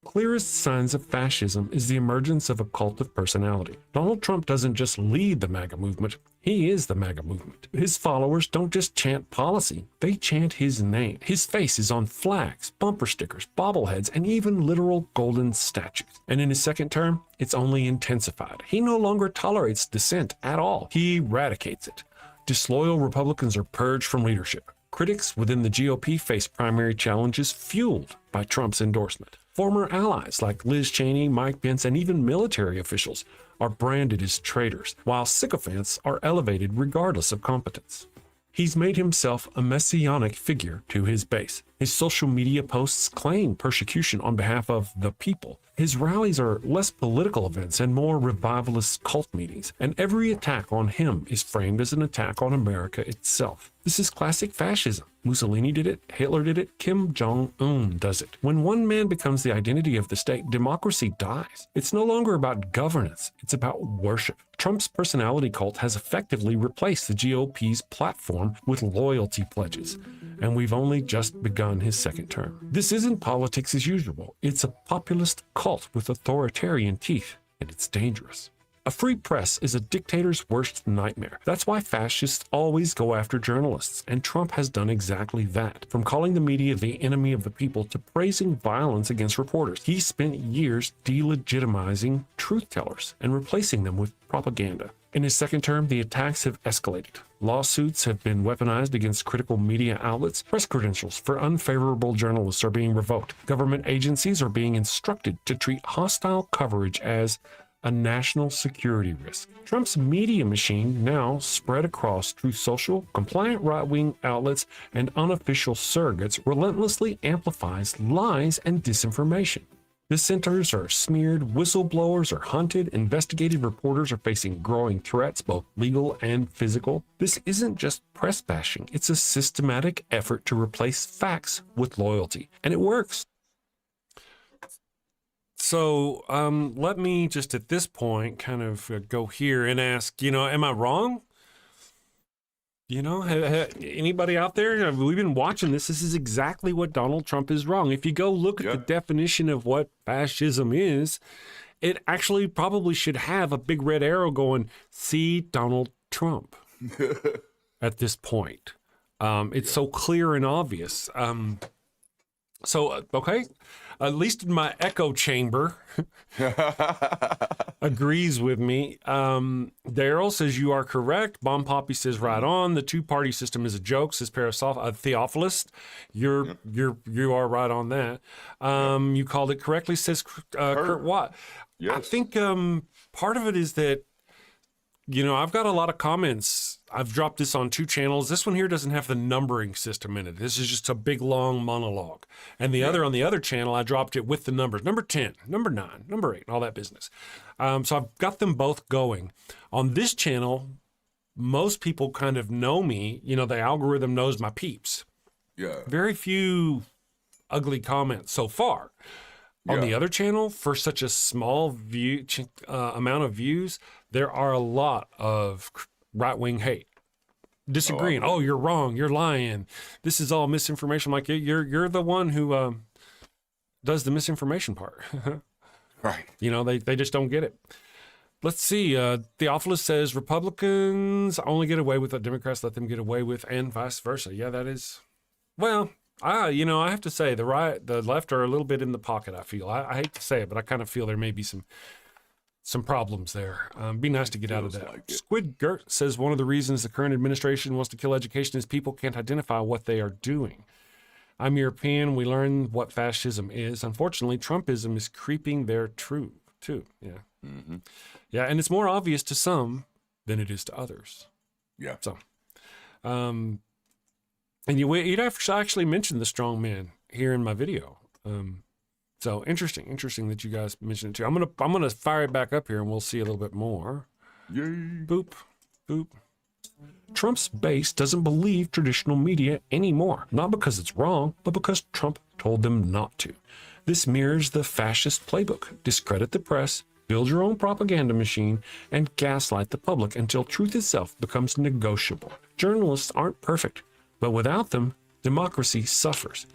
Clearest signs of fascism is the emergence of a cult of personality. Donald Trump doesn't just lead the MAGA movement, he is the MAGA movement. His followers don't just chant policy, they chant his name. His face is on flags, bumper stickers, bobbleheads, and even literal golden statues. And in his second term, it's only intensified. He no longer tolerates dissent at all. He eradicates it. Disloyal Republicans are purged from leadership. Critics within the GOP face primary challenges fueled by Trump's endorsement. Former allies like Liz Cheney, Mike Pence, and even military officials are branded as traitors, while sycophants are elevated regardless of competence. He's made himself a messianic figure to his base, His social media posts claim persecution on behalf of the people. His rallies are less political events and more revivalist cult meetings, and every attack on him is framed as an attack on America itself. This is classic fascism. Mussolini did it, Hitler did it, Kim Jong-un does it. When one man becomes the identity of the state, democracy dies. It's no longer about governance, it's about worship. Trump's personality cult has effectively replaced the GOP's platform with loyalty pledges, and we've only just begun his second term. This isn't politics as usual. It's a populist cult with authoritarian teeth, and it's dangerous. A free press is a dictator's worst nightmare. That's why fascists always go after journalists, and Trump has done exactly that. From calling the media the enemy of the people to praising violence against reporters, he spent years delegitimizing truth tellers and replacing them with propaganda. In his second term, the attacks have escalated. Lawsuits have been weaponized against critical media outlets. Press credentials for unfavorable journalists are being revoked. Government agencies are being instructed to treat hostile coverage as a national security risk. Trump's media machine, now spread across Truth Social, compliant right-wing outlets, and unofficial surrogates, relentlessly amplifies lies and disinformation. Dissenters are smeared, whistleblowers are hunted, investigative reporters are facing growing threats, both legal and physical. This isn't just press bashing, it's a systematic effort to replace facts with loyalty, and it works. So let me just at this point kind of go here and ask, am I wrong? Anybody out there? We've been watching this. This is exactly what Donald Trump is wrong. If you go look at the definition of what fascism is, it actually probably should have a big red arrow going, see Donald Trump at this point. It's so clear and obvious. Okay. At least in my echo chamber agrees with me. Daryl says you are correct. Bomb Poppy says right on. The two-party system is a joke, says Theophilus. You are right on that. You called it correctly, says Kurt Watt. Yes. I think part of it is that, I've got a lot of comments. I've dropped this on 2 channels. This one here doesn't have the numbering system in it. This is just a big, long monologue. And the other, on the other channel, I dropped it with the numbers. Number 10, number 9, number 8, all that business. So I've got them both going. On this channel, most people kind of know me. The algorithm knows my peeps. Yeah. Very few ugly comments so far. On the other channel, for such a small amount of views, there are a lot of right-wing hate, disagreeing. Oh, you're wrong. You're lying. This is all misinformation. Like you're the one who does the misinformation part. Right. They just don't get it. Let's see. Theophilus says Republicans only get away with what Democrats let them get away with, and vice versa. Yeah, that is. Well, I have to say the left are a little bit in the pocket. I feel. I hate to say it, but I kind of feel there may be some problems there. Be nice to get out of that. Like Squid Gert says one of the reasons the current administration wants to kill education is people can't identify what they are doing. I'm European. We learn what fascism is. Unfortunately, Trumpism is creeping there too. Yeah. Mm-hmm. Yeah, and it's more obvious to some than it is to others. Yeah. So, and you'd actually mentioned the strong man here in my video. So interesting that you guys mentioned it too. I'm gonna fire it back up here and we'll see a little bit more. Yay. Boop, boop. Trump's base doesn't believe traditional media anymore, not because it's wrong, but because Trump told them not to. This mirrors the fascist playbook: discredit the press, build your own propaganda machine, and gaslight the public until truth itself becomes negotiable. Journalists aren't perfect, but without them, democracy suffers.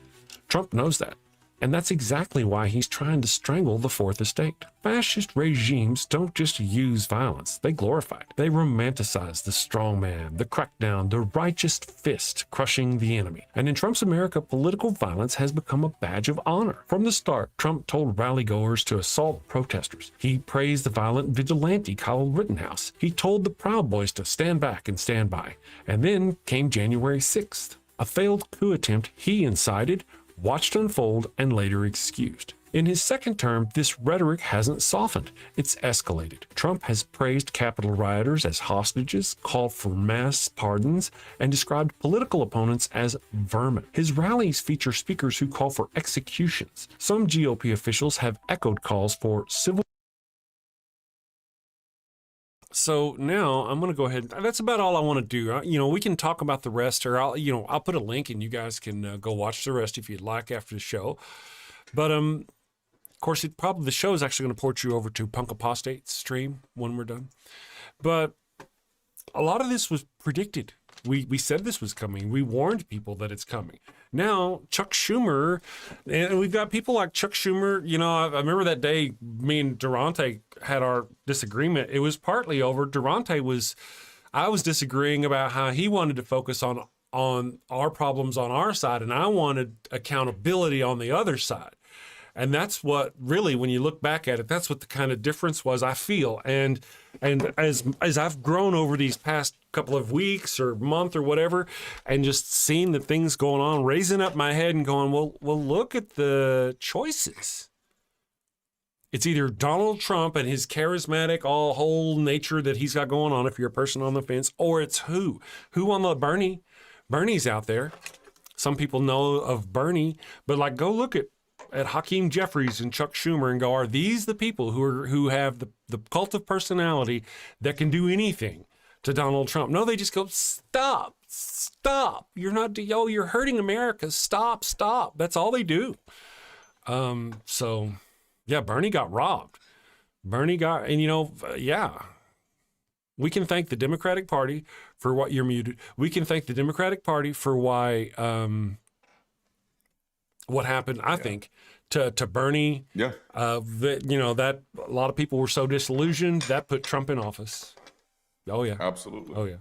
Trump knows that. And that's exactly why he's trying to strangle the Fourth Estate. Fascist regimes don't just use violence, they glorify it. They romanticize the strong man, the crackdown, the righteous fist crushing the enemy. And in Trump's America, political violence has become a badge of honor. From the start, Trump told rallygoers to assault protesters. He praised the violent vigilante Kyle Rittenhouse. He told the Proud Boys to stand back and stand by. And then came January 6th, a failed coup attempt he incited, watched unfold, and later excused. In his second term, this rhetoric hasn't softened. It's escalated. Trump has praised Capitol rioters as hostages, called for mass pardons, and described political opponents as vermin. His rallies feature speakers who call for executions. Some GOP officials have echoed calls for civil. So now I'm going to go ahead. That's about all I want to do. We can talk about the rest, or I'll put a link and you guys can go watch the rest if you'd like after the show. But of course, the show is actually going to port you over to Punk Apostate's stream when we're done. But a lot of this was predicted. We said this was coming. We warned people that it's coming. Now, Chuck Schumer, and we've got people like Chuck Schumer. I remember that day me and Darante had our disagreement. It was partly over I was disagreeing about how he wanted to focus on our problems on our side, and I wanted accountability on the other side. And that's what really, when you look back at it, that's what the kind of difference was, I feel. And as I've grown over these past couple of weeks or month or whatever, and just seeing the things going on, raising up my head and going, well, look at the choices. It's either Donald Trump and his charismatic whole nature that he's got going on if you're a person on the fence, or it's who on the Bernie's out there. Some people know of Bernie, but go look at Hakeem Jeffries and Chuck Schumer and go, are these the people who have the cult of personality that can do anything to Donald Trump? No, they just go, stop. You're hurting America. Stop. That's all they do. So yeah, Bernie got robbed. We can thank the Democratic Party for what you're muted. We can thank the Democratic Party for why, what happened, I think, to Bernie. Yeah. That a lot of people were so disillusioned that put Trump in office. Oh yeah. Absolutely. Oh yeah.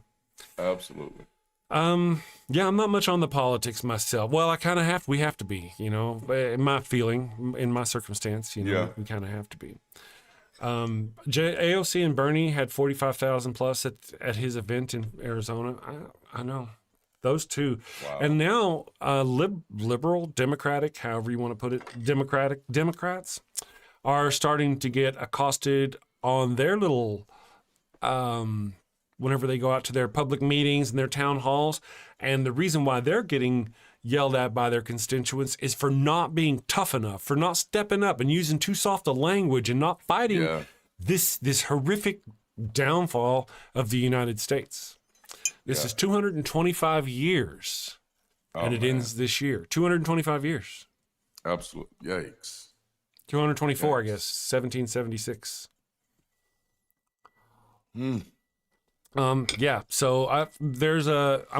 Absolutely. Yeah, I'm not much on the politics myself. Well, I kind of have. We have to be, in my feeling, in my circumstance, Yeah. we kind of have to be. AOC and Bernie had 45,000 plus at his event in Arizona. I know. Those two. Wow. And now liberal, democratic, however you want to put it, Democrats are starting to get accosted on their little, whenever they go out to their public meetings and their town halls. And the reason why they're getting yelled at by their constituents is for not being tough enough, for not stepping up and using too soft a language and not fighting this horrific downfall of the United States. This is 225 years, and it ends this year. 225 years. Absolutely. Yikes. 224, I guess. 1776. Yeah. So I'm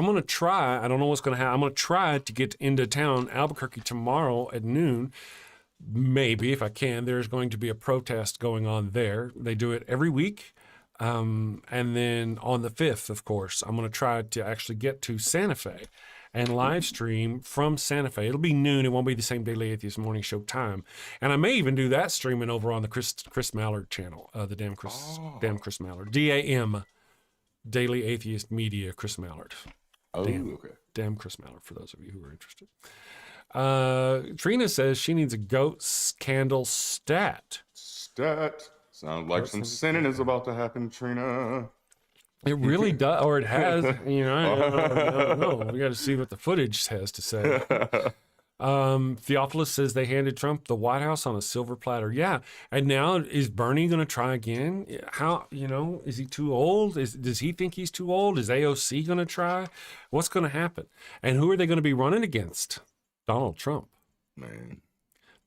going to try. I don't know what's going to happen. I'm going to try to get into town, Albuquerque, tomorrow at noon. Maybe if I can. There's going to be a protest going on there. They do it every week. And then on the 5th, of course, I'm going to try to actually get to Santa Fe and live stream from Santa Fe. It'll be noon. It won't be the same Daily Atheist Morning Show time. And I may even do that streaming over on the Chris Mallard channel, the damn Chris Mallard, DAM, Daily Atheist Media, Chris Mallard. Damn Chris Mallard, for those of you who are interested. Trina says she needs a goat candle stat. Sounds like some sinning is about to happen, Trina. It really does, or it has. I don't know. We got to see what the footage has to say. Theophilus says they handed Trump the White House on a silver platter. Yeah, and now is Bernie going to try again? How, is he too old? Does he think he's too old? Is AOC going to try? What's going to happen? And who are they going to be running against? Donald Trump. Man.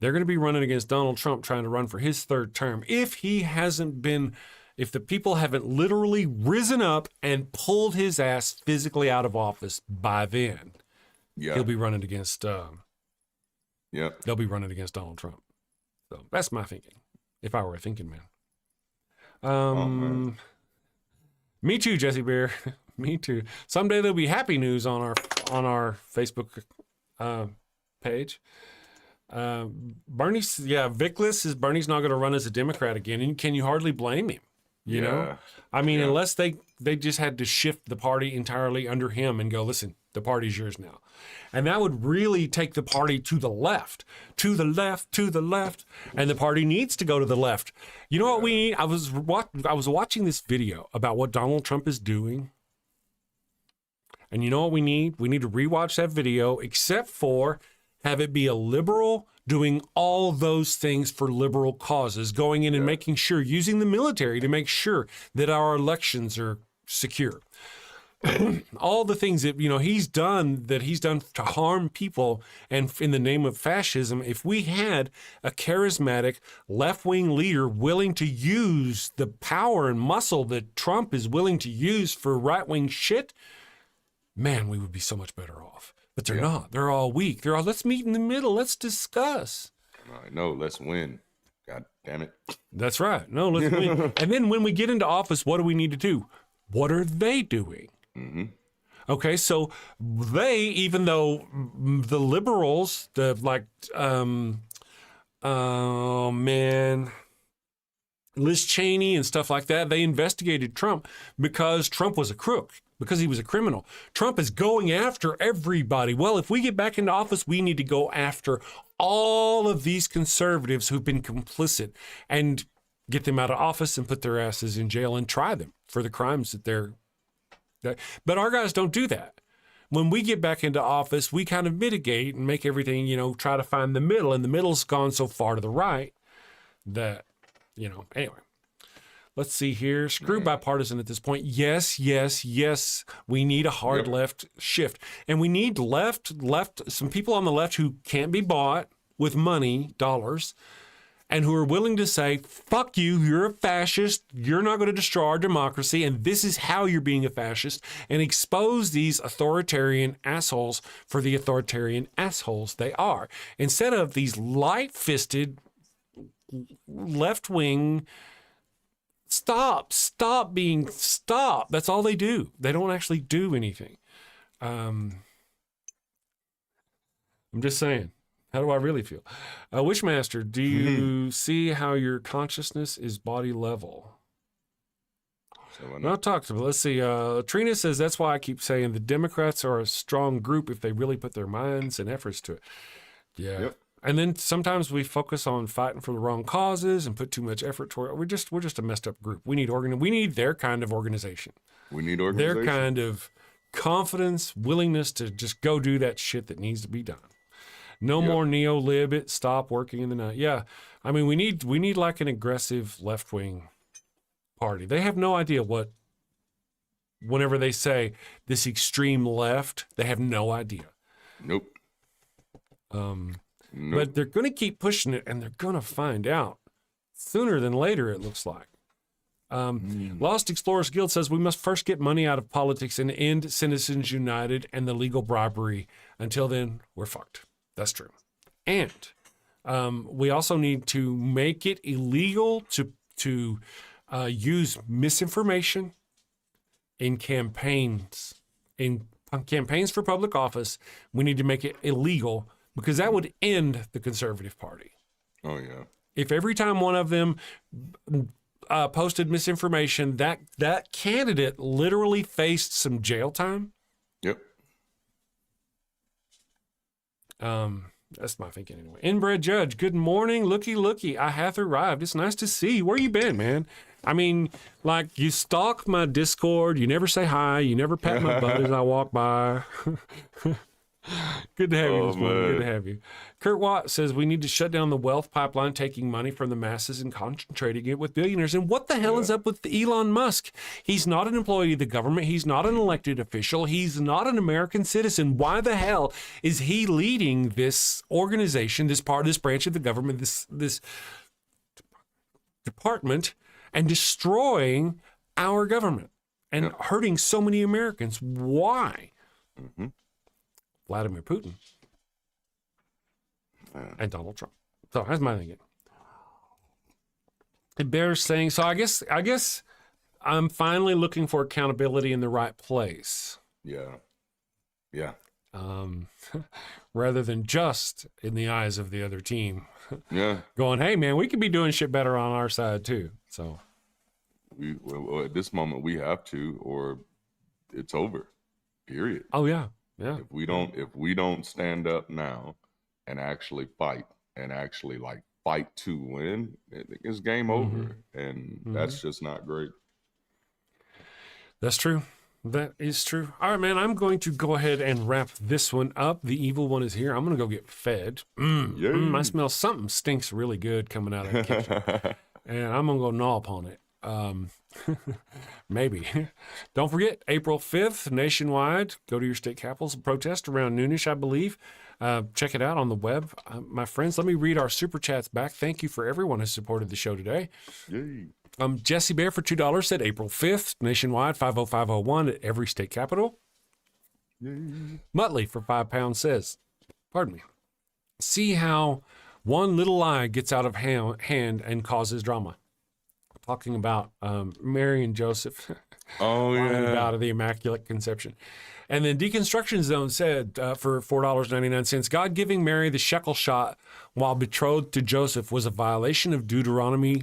They're going to be running against Donald Trump trying to run for his third term. If the people haven't literally risen up and pulled his ass physically out of office by then, he'll be running against, they'll be running against Donald Trump. So that's my thinking, if I were a thinking man. Me too, Jesse Bear. Me too. Someday there'll be happy news on our Facebook page. Vickless is Bernie's not going to run as a Democrat again, and can you hardly blame him? You know, I mean, unless they just had to shift the party entirely under him and go, listen, The party's yours now. And that would really take the party to the left, to the left, to the left. And the party needs to go to the left. You know what we need? I was watching this video about what Donald Trump is doing. And you know what we need? We need to rewatch that video, except for have it be a liberal doing all those things for liberal causes, going in and making sure, using the military to make sure that our elections are secure. All the things that, you know, he's done to harm people and in the name of fascism. If we had a charismatic left-wing leader willing to use the power and muscle that Trump is willing to use for right-wing shit, man, we would be so much better off. But they're not. They're all weak. They're all, let's meet in the middle. Let's discuss. I know. Let's win. God damn it. That's right. No, let's win. And then when we get into office, what do we need to do? What are they doing? Mm-hmm. Okay, so they, even though the liberals, Liz Cheney and stuff like that, they investigated Trump because Trump was a crook, because he was a criminal. Trump is going after everybody. Well, if we get back into office, we need to go after all of these conservatives who've been complicit and get them out of office and put their asses in jail and try them for the crimes that they're... But our guys don't do that. When we get back into office, we kind of mitigate and make everything, you know, try to find the middle. And the middle's gone so far to the right that, you know, anyway. Let's see here. Screw bipartisan at this point. Yes. We need a hard left shift. And we need some people on the left who can't be bought with money, dollars, and who are willing to say, fuck you, you're a fascist, you're not going to destroy our democracy, and this is how you're being a fascist, and expose these authoritarian assholes for the authoritarian assholes they are. Instead of these light-fisted, left-wing, stop. That's all they do. They don't actually do anything. I'm just saying. How do I really feel? Wishmaster, do you see how your consciousness is body level? Not talk to me. Let's see. Trina says, that's why I keep saying the Democrats are a strong group if they really put their minds and efforts to it. Yeah. Yep. And then sometimes we focus on fighting for the wrong causes and put too much effort toward it. We're just a messed up group. We need their kind of organization. We need organization. Their kind of confidence, willingness to just go do that shit that needs to be done. No more neo-lib, it stop working in the night. Yeah, I mean, we need like an aggressive left-wing party. They have no idea whenever they say this extreme left, they have no idea. Nope. But they're going to keep pushing it, and they're going to find out sooner than later, it looks like. Lost Explorers Guild says we must first get money out of politics and end Citizens United and the legal bribery. Until then, we're fucked. That's true. And we also need to make it illegal to use misinformation in campaigns. In campaigns for public office, we need to make it illegal because that would end the Conservative Party. Oh, yeah. If every time one of them posted misinformation, that candidate literally faced some jail time. Yep. That's my thinking anyway. Inbred Judge, good morning. Looky, I hath arrived. It's nice to see you. Where you been, man? I mean, like, you stalk my Discord. You never say hi. You never pat my butt as I walk by. Good to have you this morning. Good to have you. Kurt Watt says we need to shut down the wealth pipeline, taking money from the masses and concentrating it with billionaires. And what the hell is up with Elon Musk? He's not an employee of the government. He's not an elected official. He's not an American citizen. Why the hell is he leading this organization, this branch of the government, this department, and destroying our government and hurting so many Americans? Why? Mm-hmm. Vladimir Putin and Donald Trump. So that's my thinking. It bears saying, so I guess I'm finally looking for accountability in the right place. Yeah. Rather than just in the eyes of the other team. Yeah. Going, hey man, we could be doing shit better on our side too. So well, at this moment we have to, or it's over. Period. Oh yeah. Yeah. If we don't stand up now and actually fight and actually like fight to win, it's game over. And that's just not great. That's true. That is true. All right, man, I'm going to go ahead and wrap this one up. The evil one is here. I'm going to go get fed. I smell something stinks really good coming out of the kitchen. And I'm going to go gnaw upon it. Maybe. Don't forget, April 5th, nationwide. Go to your state capitals and protest around noonish, I believe. Check it out on the web. My friends, let me read our super chats back. Thank you for everyone who supported the show today. Yay. Jesse Bear for $2 said April 5th, nationwide, 50501 at every state capital. Yay. Muttley for £5 says, pardon me, see how one little lie gets out of hand and causes drama. Talking about Mary and Joseph. Oh, yeah. About the Immaculate Conception. And then Deconstruction Zone said for $4.99, God giving Mary the shekel shot while betrothed to Joseph was a violation of Deuteronomy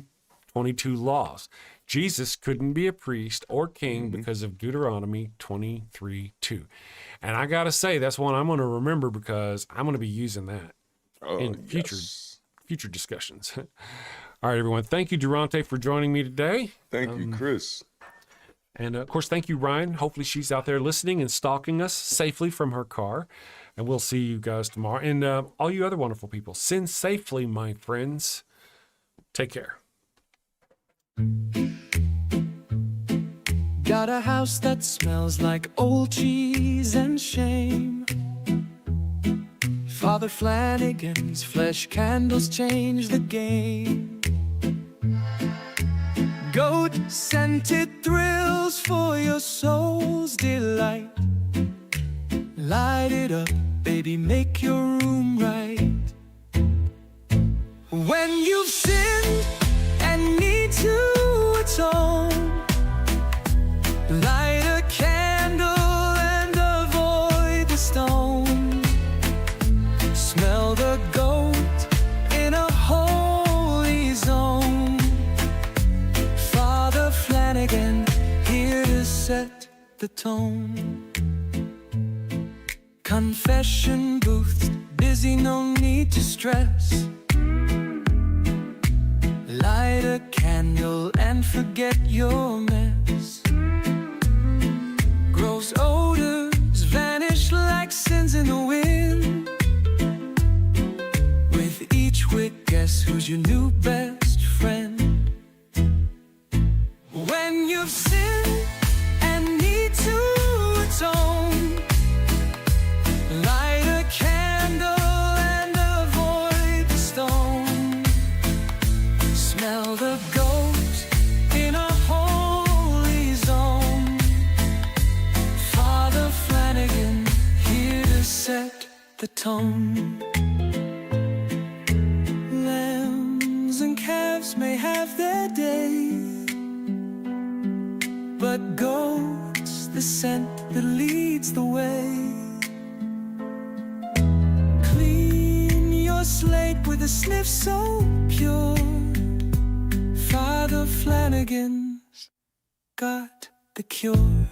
22 laws. Jesus couldn't be a priest or king because of Deuteronomy 23:2. And I got to say, that's one I'm going to remember because I'm going to be using that in future discussions. All right, everyone. Thank you, Darante, for joining me today. Thank you, Chris. And, of course, thank you, Ryan. Hopefully she's out there listening and stalking us safely from her car. And we'll see you guys tomorrow. And all you other wonderful people, sin safely, my friends. Take care. Got a house that smells like old cheese and shame. Father Flanagan's flesh candles change the game. Goat-scented thrills for your soul's delight. Light it up, baby, make your room right. When you've sinned and need to atone, light a candle and avoid the stone. Smell the goat in a holy zone. Father Flanagan, here to set the tone. Confession booths, busy, no need to stress. Light a candle and forget your mess. Gross odors vanish like sins in the wind. With each wick, guess who's your new best friend? When you've sinned and need to atone, light a candle and avoid the stone. Smell the goat in a holy zone. Father Flanagan, here to set the tone. Lambs and calves may have their day, but goat's the scent that leads the way. Clean your slate with a sniff so pure. Father Flanagan's got the cure.